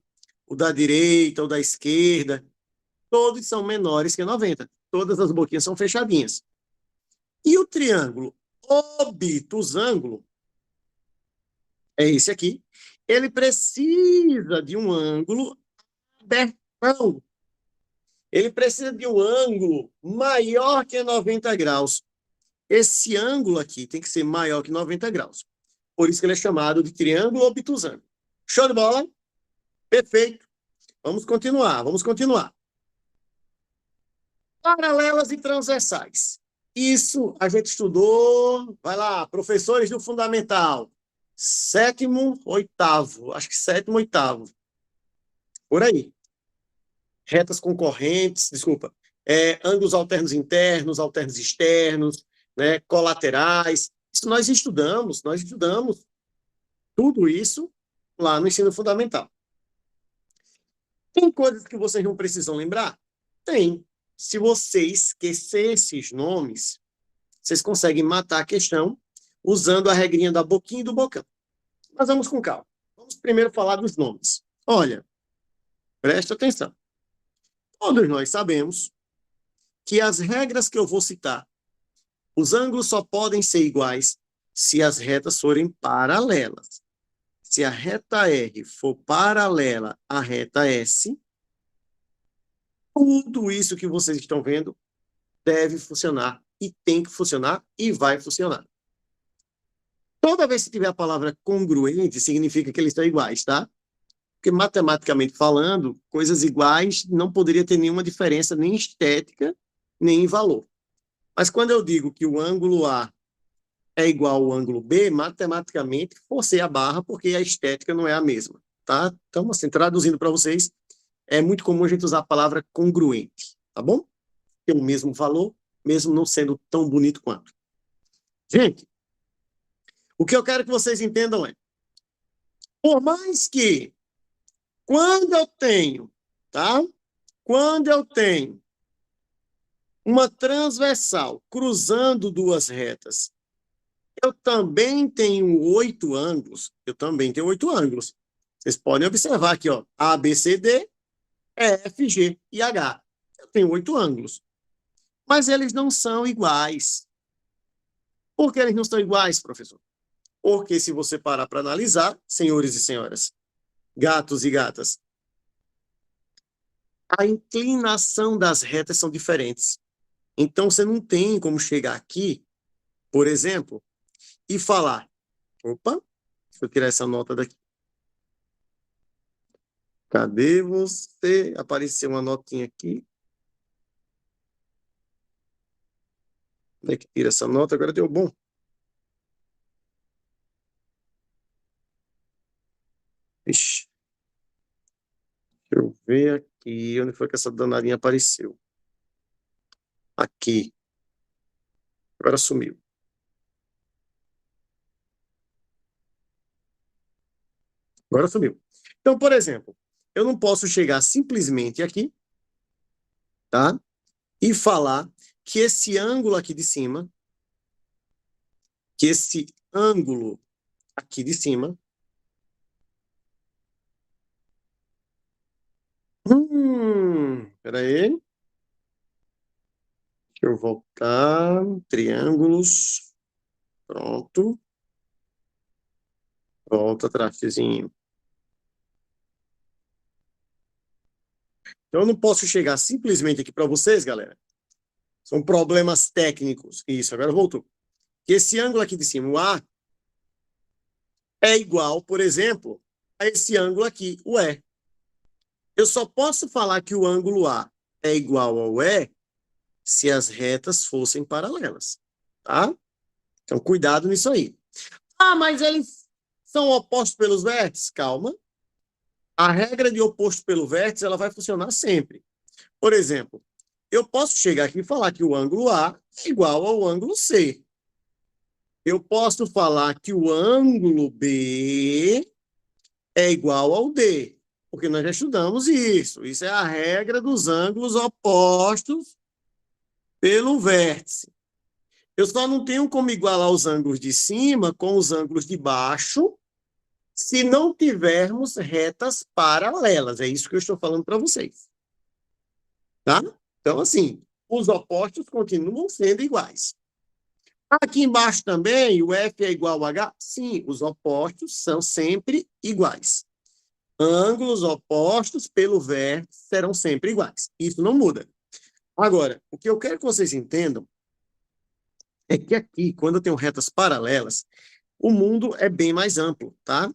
S1: o da direita, o da esquerda, todos são menores que 90. Todas as boquinhas são fechadinhas. E o triângulo obtusângulo, é esse aqui, ele precisa de um ângulo abertão. Ele precisa de um ângulo maior que 90 graus. Esse ângulo aqui tem que ser maior que 90 graus. Por isso que ele é chamado de triângulo obtusângulo. Show de bola? Perfeito. Vamos continuar, vamos continuar. Paralelas e transversais. Isso a gente estudou, vai lá, professores do Fundamental. 7º, 8º, acho que 7º, 8º. Por aí. Retas concorrentes, desculpa, ângulos alternos internos, alternos externos, né, colaterais. Isso nós estudamos tudo isso lá no ensino fundamental. Tem coisas que vocês não precisam lembrar? Tem. Se você esquecer esses nomes, vocês conseguem matar a questão usando a regrinha da boquinha e do bocão. Mas vamos com calma. Vamos primeiro falar dos nomes. Olha, presta atenção. Todos nós sabemos que as regras que eu vou citar, os ângulos só podem ser iguais se as retas forem paralelas. Se a reta R for paralela à reta S, tudo isso que vocês estão vendo deve funcionar e tem que funcionar e vai funcionar. Toda vez que tiver a palavra congruente, significa que eles estão iguais, tá? Porque matematicamente falando, coisas iguais não poderia ter nenhuma diferença nem estética, nem em valor. Mas quando eu digo que o ângulo A é igual ao ângulo B, matematicamente forcei a barra porque a estética não é a mesma, tá? Então, assim, traduzindo para vocês, é muito comum a gente usar a palavra congruente, tá bom? Tem o mesmo valor, mesmo não sendo tão bonito quanto. Gente, o que eu quero que vocês entendam é, por mais que quando eu tenho, tá? Quando eu tenho uma transversal cruzando duas retas, eu também tenho 8 ângulos. Eu também tenho 8 ângulos. Vocês podem observar aqui, ó, A, B, C, D, E, F, G e H. Eu tenho 8 ângulos. Mas eles não são iguais. Por que eles não são iguais, professor? Porque se você parar para analisar, senhores e senhoras, gatos e gatas, a inclinação das retas são diferentes. Então, você não tem como chegar aqui, por exemplo, e falar, opa, deixa eu tirar essa nota daqui. Cadê você? Apareceu uma notinha aqui. Como é que tira essa nota? Agora deu bom. Ixi. Deixa eu ver aqui. Onde foi que essa danadinha apareceu? Aqui. Agora sumiu. Agora sumiu. Então, por exemplo, eu não posso chegar simplesmente aqui, tá? E falar que esse ângulo aqui de cima, espera aí. Deixa eu voltar. Triângulos. Pronto. Volta, trastezinho. Então, eu não posso chegar simplesmente aqui para vocês, galera. São problemas técnicos. Isso, agora voltou. Que esse ângulo aqui de cima, o A, é igual, por exemplo, a esse ângulo aqui, o E. Eu só posso falar que o ângulo A é igual ao E se as retas fossem paralelas, tá? Então, cuidado nisso aí. Ah, mas eles são opostos pelos vértices? Calma. A regra de oposto pelo vértice, ela vai funcionar sempre. Por exemplo, eu posso chegar aqui e falar que o ângulo A é igual ao ângulo C. Eu posso falar que o ângulo B é igual ao D, porque nós já estudamos isso. Isso é a regra dos ângulos opostos pelo vértice. Eu só não tenho como igualar os ângulos de cima com os ângulos de baixo se não tivermos retas paralelas. É isso que eu estou falando para vocês. Tá? Então, assim, os opostos continuam sendo iguais. Aqui embaixo também, o F é igual a H? Sim, os opostos são sempre iguais. Ângulos opostos pelo vértice serão sempre iguais. Isso não muda. Agora, o que eu quero que vocês entendam é que aqui, quando eu tenho retas paralelas, o mundo é bem mais amplo, tá?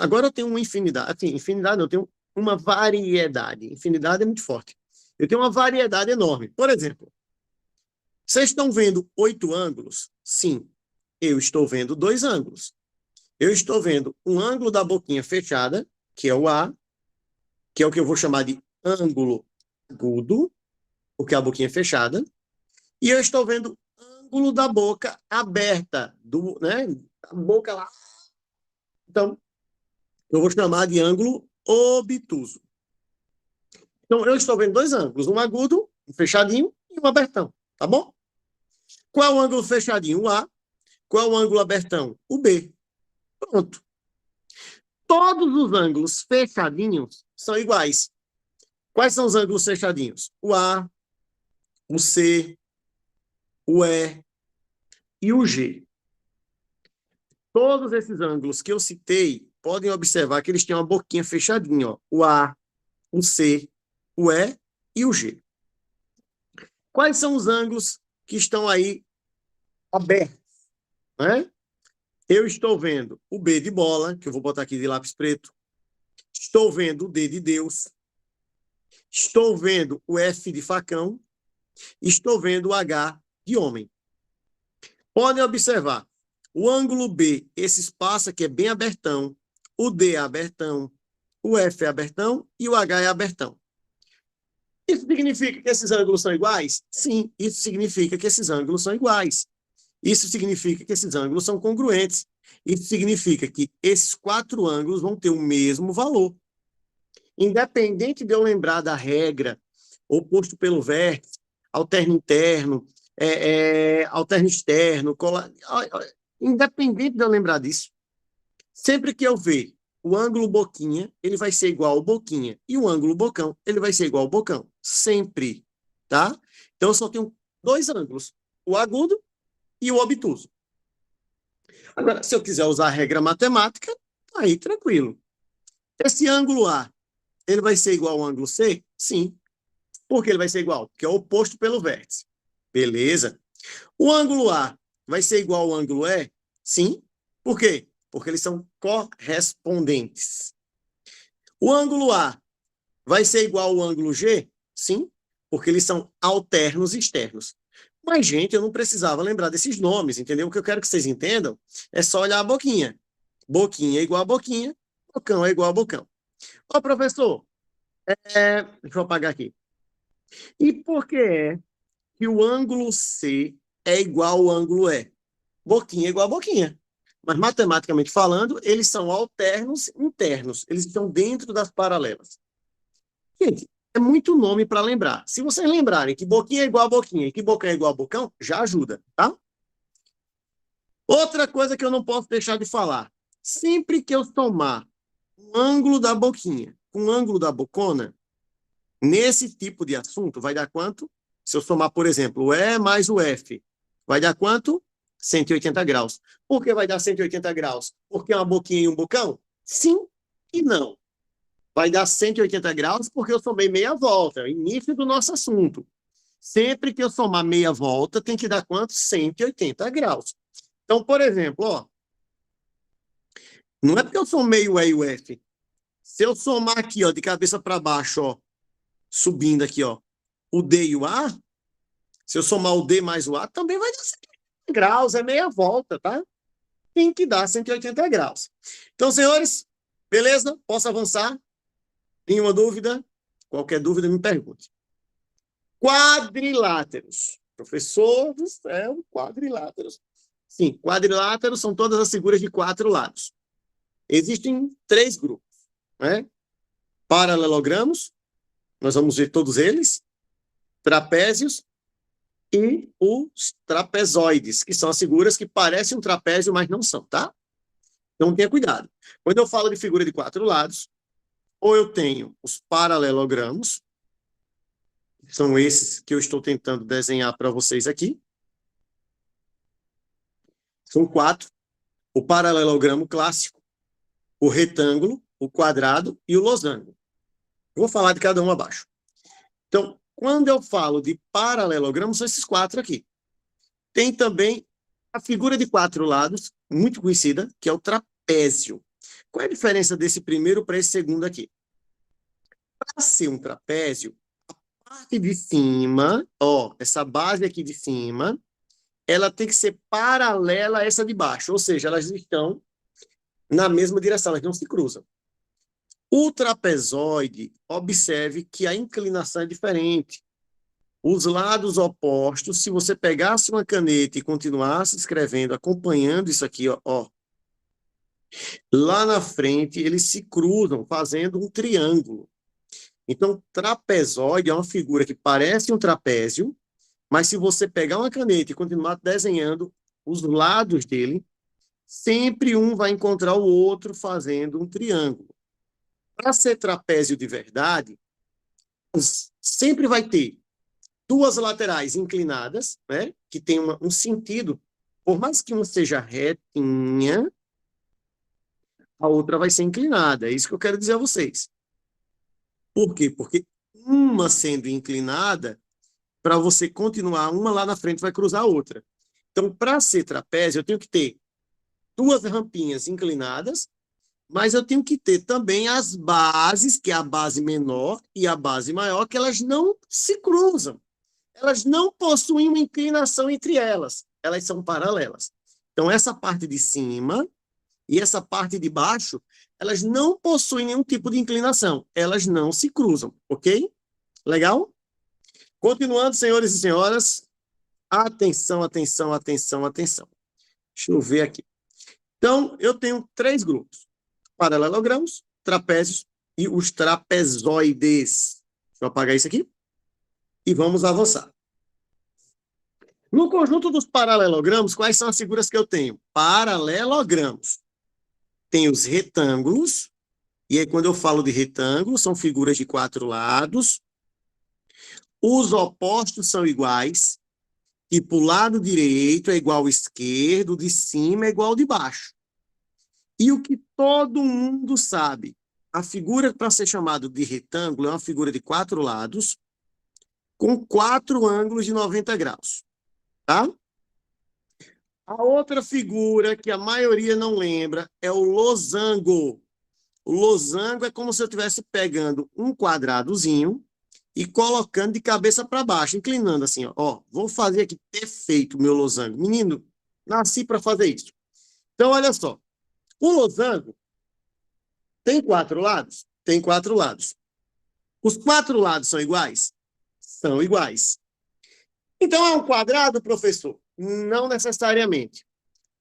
S1: Agora eu tenho uma infinidade, assim, infinidade não, eu tenho uma variedade. Infinidade é muito forte. Eu tenho uma variedade enorme. Por exemplo, vocês estão vendo 8 ângulos? Sim, eu estou vendo 2 ângulos. Eu estou vendo um ângulo da boquinha fechada, que é o A, que é o que eu vou chamar de ângulo agudo, porque a boquinha é fechada, e eu estou vendo ângulo da boca aberta, né? A boca lá. Então, eu vou chamar de ângulo obtuso. Então, eu estou vendo 2 ângulos, um agudo, um fechadinho, e um abertão, tá bom? Qual é o ângulo fechadinho? O A. Qual é o ângulo abertão? O B. Pronto. Todos os ângulos fechadinhos são iguais. Quais são os ângulos fechadinhos? O A, o C, o E e o G. Todos esses ângulos que eu citei, podem observar que eles têm uma boquinha fechadinha, ó. O A, o C, o E e o G. Quais são os ângulos que estão aí abertos, né? Eu estou vendo o B de bola, que eu vou botar aqui de lápis preto. Estou vendo o D de Deus. Estou vendo o F de facão. Estou vendo o H de homem. Podem observar. O ângulo B, esse espaço aqui é bem abertão. O D é abertão. O F é abertão e o H é abertão. Isso significa que esses ângulos são iguais? Sim, isso significa que esses ângulos são iguais. Isso significa que esses ângulos são congruentes. Isso significa que esses 4 ângulos vão ter o mesmo valor. Independente de eu lembrar da regra, oposto pelo vértice, alterno interno, alterno externo, independente de eu lembrar disso, sempre que eu ver o ângulo boquinha, ele vai ser igual ao boquinha. E o ângulo bocão, ele vai ser igual ao bocão. Sempre, tá? Então, eu só tenho 2 ângulos, o agudo e o obtuso. Agora, se eu quiser usar a regra matemática, aí tranquilo. Esse ângulo A, ele vai ser igual ao ângulo C? Sim. Por que ele vai ser igual? Porque é oposto pelo vértice. Beleza. O ângulo A vai ser igual ao ângulo E? Sim. Por quê? Porque eles são correspondentes. O ângulo A vai ser igual ao ângulo G? Sim. Porque eles são alternos externos. Mas, gente, eu não precisava lembrar desses nomes, entendeu? O que eu quero que vocês entendam é só olhar a boquinha. Boquinha é igual a boquinha, bocão é igual a bocão. Ó, professor, deixa eu apagar aqui. E por que é que o ângulo C é igual ao ângulo E? Boquinha é igual a boquinha. Mas, matematicamente falando, eles são alternos internos. Eles estão dentro das paralelas. Gente, é muito nome para lembrar. Se vocês lembrarem que boquinha é igual a boquinha e que bocão é igual a bocão, já ajuda, tá? Outra coisa que eu não posso deixar de falar. Sempre que eu somar o ângulo da boquinha com o ângulo da bocona, nesse tipo de assunto, vai dar quanto? Se eu somar, por exemplo, o E mais o F, vai dar quanto? 180 graus. Por que vai dar 180 graus? Porque é uma boquinha e um bocão? Sim e não. Vai dar 180 graus porque eu somei meia volta, início do nosso assunto. Sempre que eu somar meia volta, tem que dar quanto? 180 graus. Então, por exemplo, ó, não é porque eu somei o E e o F. Se eu somar aqui, ó, de cabeça para baixo, ó, subindo aqui, ó, o D e o A, se eu somar o D mais o A, também vai dar 180 graus, é meia volta, tá? Tem que dar 180 graus. Então, senhores, beleza? Posso avançar? Nenhuma dúvida? Qualquer dúvida, me pergunte. Quadriláteros. Professor do céu, quadriláteros. Sim, quadriláteros são todas as figuras de 4 lados. Existem 3 grupos, né? Paralelogramos, nós vamos ver todos eles, trapézios e os trapezoides, que são as figuras que parecem um trapézio, mas não são, tá? Então, tenha cuidado. Quando eu falo de figura de 4 lados, ou eu tenho os paralelogramos, são esses que eu estou tentando desenhar para vocês aqui. São 4. O paralelogramo clássico, o retângulo, o quadrado e o losango. Vou falar de cada um abaixo. Então, quando eu falo de paralelogramo, são esses 4 aqui. Tem também a figura de 4 lados, muito conhecida, que é o trapézio. Qual é a diferença desse primeiro para esse segundo aqui? Para ser um trapézio, a parte de cima, ó, essa base aqui de cima, ela tem que ser paralela a essa de baixo, ou seja, elas estão na mesma direção, elas não se cruzam. O trapezoide, observe que a inclinação é diferente. Os lados opostos, se você pegasse uma caneta e continuasse escrevendo, acompanhando isso aqui, ó, lá na frente, eles se cruzam, fazendo um triângulo. Então, trapezoide é uma figura que parece um trapézio, mas se você pegar uma caneta e continuar desenhando os lados dele, sempre um vai encontrar o outro fazendo um triângulo. Para ser trapézio de verdade, sempre vai ter 2 laterais inclinadas, né, que tem um sentido, por mais que uma seja retinha, a outra vai ser inclinada. É isso que eu quero dizer a vocês. Por quê? Porque uma sendo inclinada, para você continuar, uma lá na frente vai cruzar a outra. Então, para ser trapézio, eu tenho que ter 2 rampinhas inclinadas, mas eu tenho que ter também as bases, que é a base menor e a base maior, que elas não se cruzam. Elas não possuem uma inclinação entre elas. Elas são paralelas. Então, essa parte de cima e essa parte de baixo, elas não possuem nenhum tipo de inclinação. Elas não se cruzam, ok? Legal? Continuando, senhores e senhoras. Atenção, atenção, atenção, atenção. Deixa eu ver aqui. Então, eu tenho 3 grupos. Paralelogramos, trapézios e os trapezoides. Deixa eu apagar isso aqui. E vamos avançar. No conjunto dos paralelogramos, quais são as figuras que eu tenho? Paralelogramos. Tem os retângulos, e aí quando eu falo de retângulo, são figuras de 4 lados. Os opostos são iguais, tipo o lado direito é igual ao esquerdo, o de cima é igual ao de baixo. E o que todo mundo sabe, a figura para ser chamado de retângulo é uma figura de 4 lados, com 4 ângulos de 90 graus, tá? A outra figura que a maioria não lembra é o losango. O losango é como se eu estivesse pegando um quadradozinho e colocando de cabeça para baixo, inclinando assim, ó. Vou fazer aqui perfeito o meu losango. Menino, nasci para fazer isso. Então, olha só. O losango tem 4 lados? Tem 4 lados. Os 4 lados são iguais? São iguais. Então, é um quadrado, professor? Não necessariamente.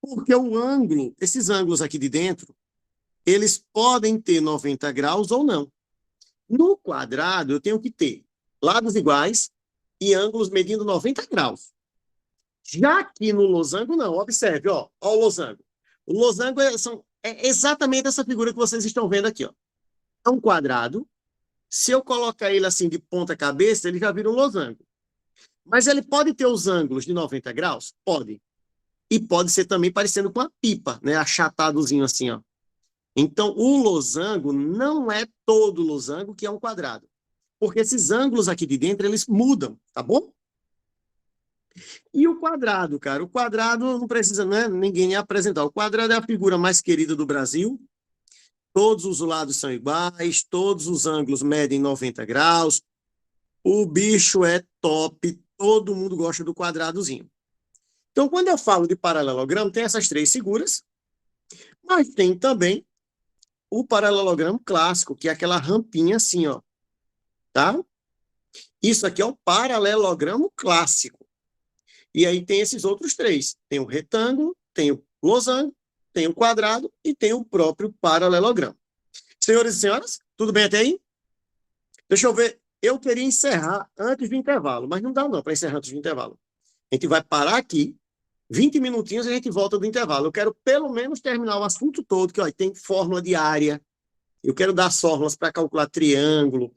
S1: Porque o ângulo, esses ângulos aqui de dentro, eles podem ter 90 graus ou não. No quadrado, eu tenho que ter lados iguais e ângulos medindo 90 graus. Já aqui no losango, não. Observe, ó o losango. O losango é exatamente essa figura que vocês estão vendo aqui, ó. É um quadrado. Se eu colocar ele assim de ponta cabeça, ele já vira um losango. Mas ele pode ter os ângulos de 90 graus? Pode. e pode ser também parecendo com a pipa, né? Achatadozinho assim, ó. Então, o losango não é todo losango que é um quadrado. Porque esses ângulos aqui de dentro, eles mudam, tá bom? E o quadrado, cara? O quadrado não precisa, né, ninguém apresentar. O quadrado é a figura mais querida do Brasil. Todos os lados são iguais, todos os ângulos medem 90 graus. O bicho é top, todo mundo gosta do quadradozinho. Então, quando eu falo de paralelogramo, tem essas três figuras, mas tem também o paralelogramo clássico, que é aquela rampinha assim, ó. Tá? Isso aqui é o paralelogramo clássico. E aí tem esses outros três. Tem o retângulo, tem o losango, tem o quadrado e tem o próprio paralelogramo. Senhores e senhoras, tudo bem até aí? Deixa eu ver. Eu queria encerrar antes do intervalo, mas não dá não para encerrar antes do intervalo. A gente vai parar aqui, 20 minutinhos e a gente volta do intervalo. Eu quero pelo menos terminar o assunto todo, que ó, tem fórmula de área. Eu quero dar as fórmulas para calcular triângulo,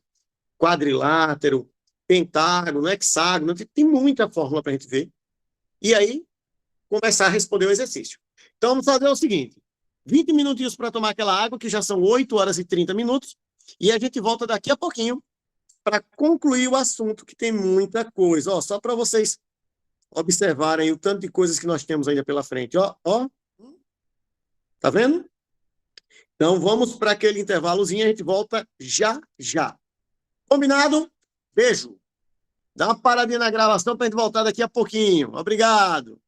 S1: quadrilátero, pentágono, hexágono. Tem muita fórmula para a gente ver. E aí, começar a responder o exercício. Então, vamos fazer o seguinte. 20 minutinhos para tomar aquela água, que já são 8 horas e 30 minutos. E a gente volta daqui a pouquinho para concluir o assunto, que tem muita coisa. Ó, só para vocês observarem o tanto de coisas que nós temos ainda pela frente. Ó, ó. Tá vendo? Então, vamos para aquele intervalozinho e a gente volta já, já. Combinado? Beijo. Dá uma paradinha na gravação para a gente voltar daqui a pouquinho. Obrigado.